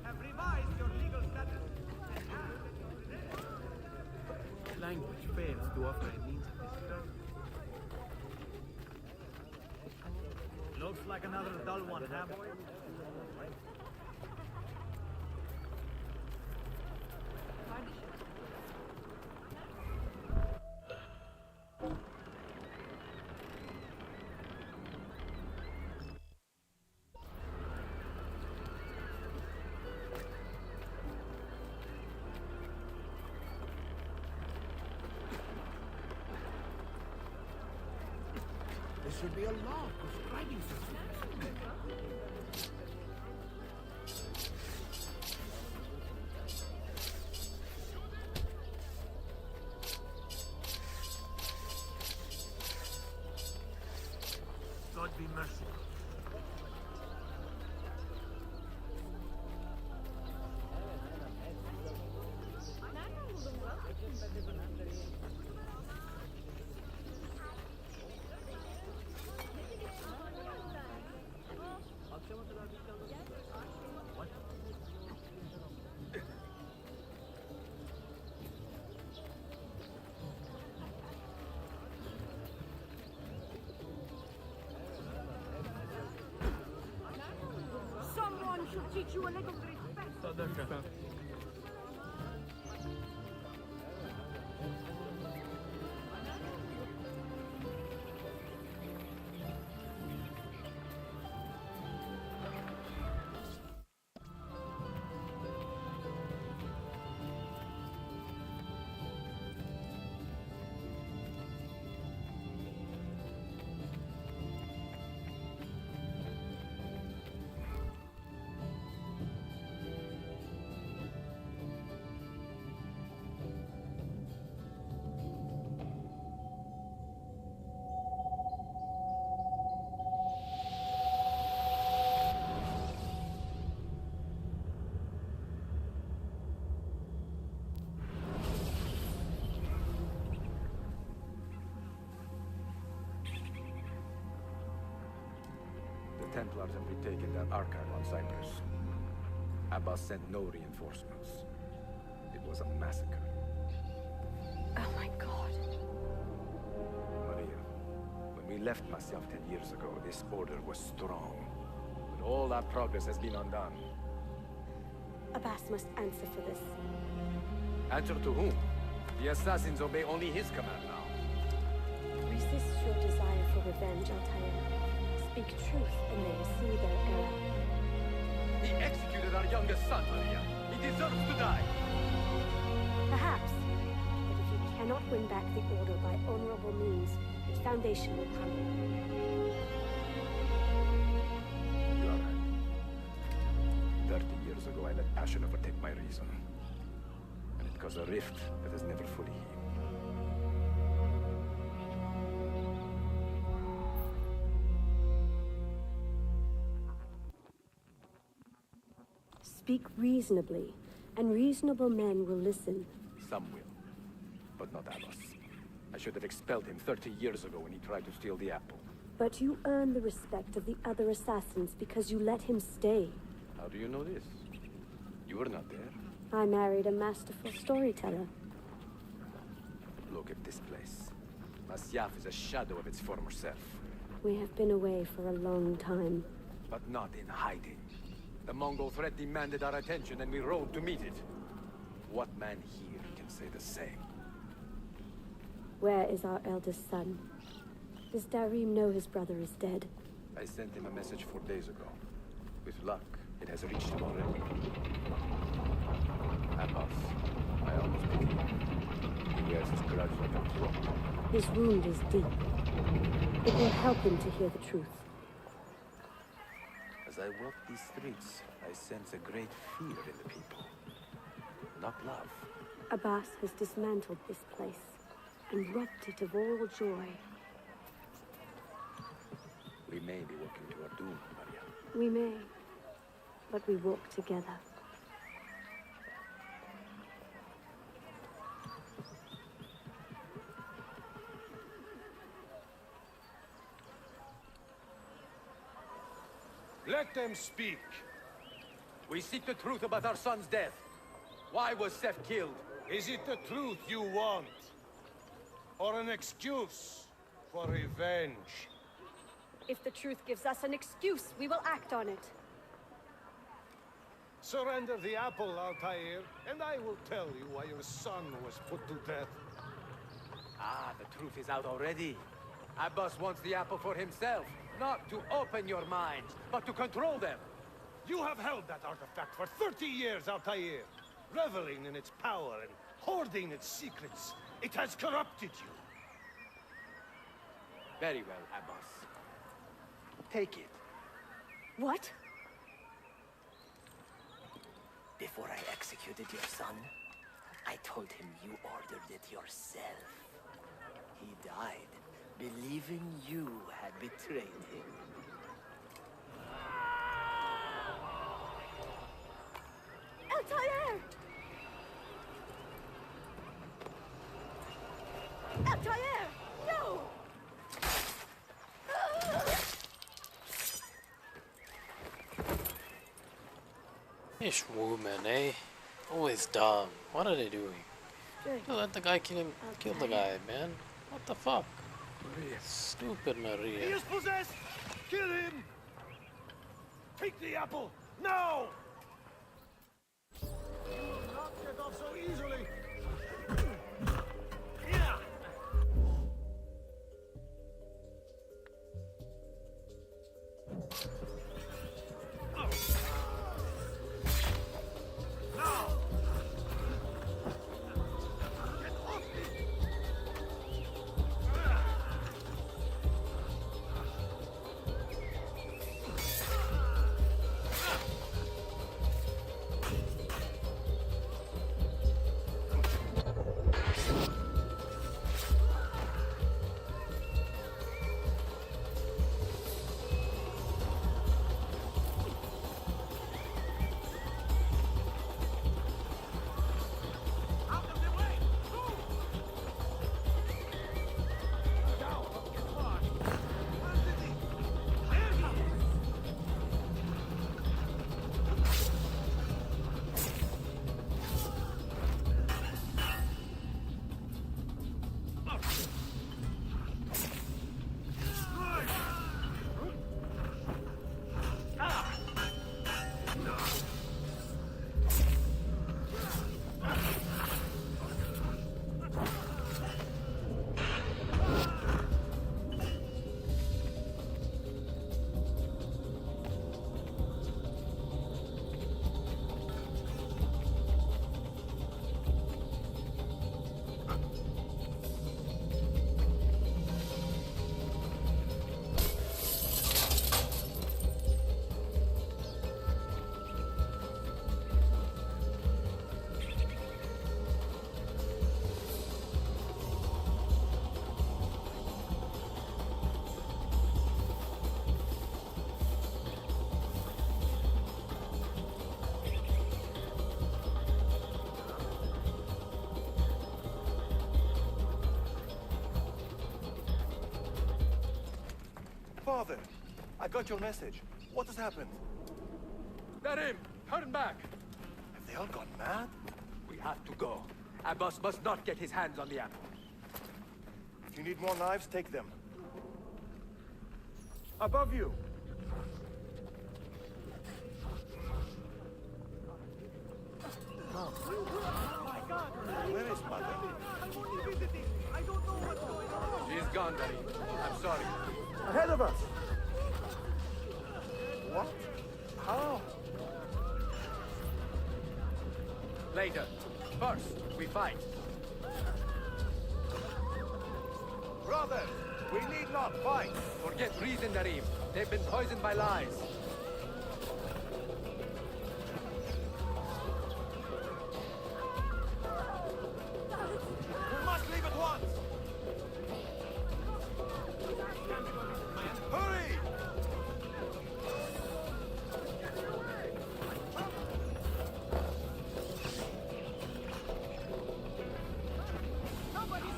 Have revised your legal status. Language fails to offer a means of disturbance. Looks like another dull one, huh, boy? There should be a law prescribing such things. God be merciful. Someone should teach you a little respect. So dakika. The Templars have retaken their archive on Cyprus. Abbas sent no reinforcements. It was a massacre. Oh my god. Maria, when we left Masyaf 10 years ago, this order was strong. But all our progress has been undone. Abbas must answer for this. Answer to whom? The assassins obey only his command now. Resist your desire for revenge, Altair. Speak truth and they will see their error. He executed our youngest son, Maria. He deserves to die. Perhaps. But if you cannot win back the Order by honorable means, its foundation will crumble. You are right. 30 years ago, I let passion overtake my reason. And it caused a rift that has never fully healed. Speak reasonably, and reasonable men will listen. Some will, but not Abbas. I should have expelled him 30 years ago when he tried to steal the apple. But you earn the respect of the other assassins because you let him stay. How do you know this? You were not there. I married a masterful storyteller. Look at this place. Masyaf is a shadow of its former self. We have been away for a long time. But not in hiding. The Mongol threat demanded our attention and we rode to meet it. What man here can say the same? Where is our eldest son? Does Darim know his brother is dead? I sent him a message 4 days ago. With luck, it has reached him already. Abbas, I almost pity him. He wears his grudge like a cloak. His wound is deep. It will help him to hear the truth. As I walk these streets, I sense a great fear in the people. Not love. Abbas has dismantled this place and robbed it of all joy. We may be walking to our doom, Maria. We may, but we walk together. Let them speak. We seek the truth about our son's death. Why was Seth killed? Is it the truth you want? Or an excuse for revenge? If the truth gives us an excuse, we will act on it. Surrender the apple, Altair, and I will tell you why your son was put to death. Ah, the truth is out already. Abbas wants the apple for himself. Not to open your minds, but to control them. You have held that artifact for 30 years, Altair, reveling in its power and hoarding its secrets. It has corrupted you. Very well, Abbas. Take it. What? Before I executed your son, I told him you ordered it yourself. He died, believing you had betrayed him. Altair! Altair! No! These women, eh? Always dumb. What are they doing? Let the guy kill the guy, man. What the fuck? Maria. Stupid Maria. He is possessed! Kill him! Take the apple, now! Father, I got your message. What has happened? Narim, turn back! Have they all gone mad? We have to go. Abbas must not get his hands on the apple. If you need more knives, take them. Above you! Where is Mother? I'm only visiting. I don't know what's going on. She's gone, Narim. I'm sorry. Ahead of us! What? How? Later. First, we fight. Brothers, we need not fight. Forget reason, Narim. They've been poisoned by lies. We must leave at once! Hurry!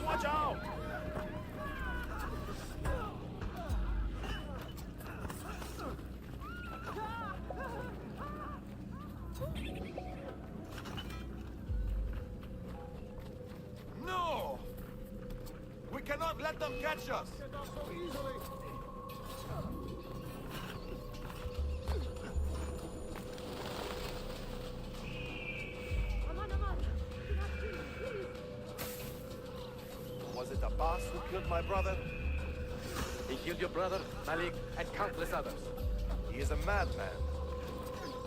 Watch out! No! We cannot let them catch us! So easily. Was it Abbas who killed my brother? He killed your brother, Malik, and countless others. He is a madman.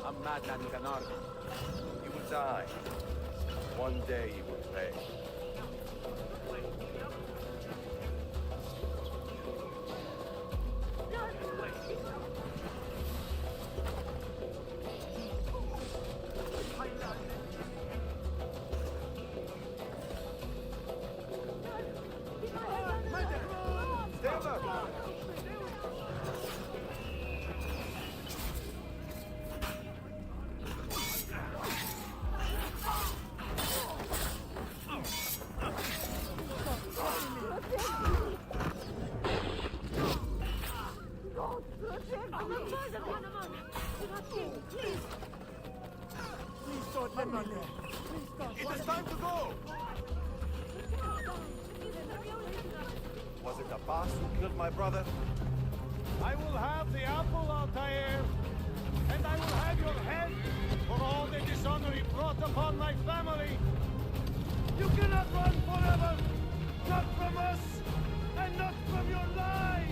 A madman with an army. He will die. One day he will pay. It is time to go! Was it Abbas who killed my brother? I will have the apple, Altair, and I will have your head for all the dishonor you brought upon my family. You cannot run forever, not from us, and not from your lies!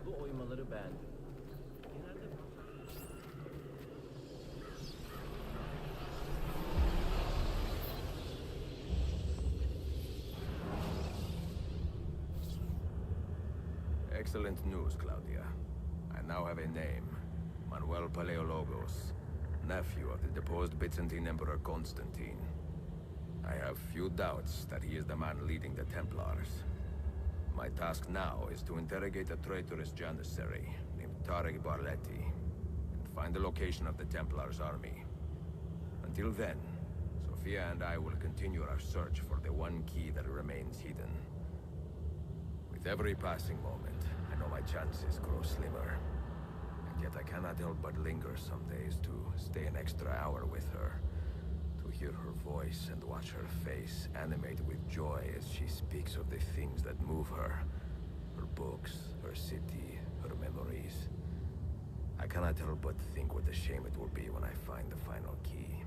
Bu oymaları ben. Excellent news, Claudia. I now have a name. Manuel Paleologos, nephew of the deposed Byzantine Emperor Constantine. I have few doubts that he is the man leading the Templars. My task now is to interrogate a traitorous janissary named Tariq Barleti and find the location of the Templars' army. Until then, Sophia and I will continue our search for the one key that remains hidden. With every passing moment, I know my chances grow slimmer. And yet I cannot help but linger some days to stay an extra hour with her. To hear her voice and watch her face animate with joy as she speaks of the things that move her. Her books, her city, her memories. I cannot help but think what a shame it will be when I find the final key.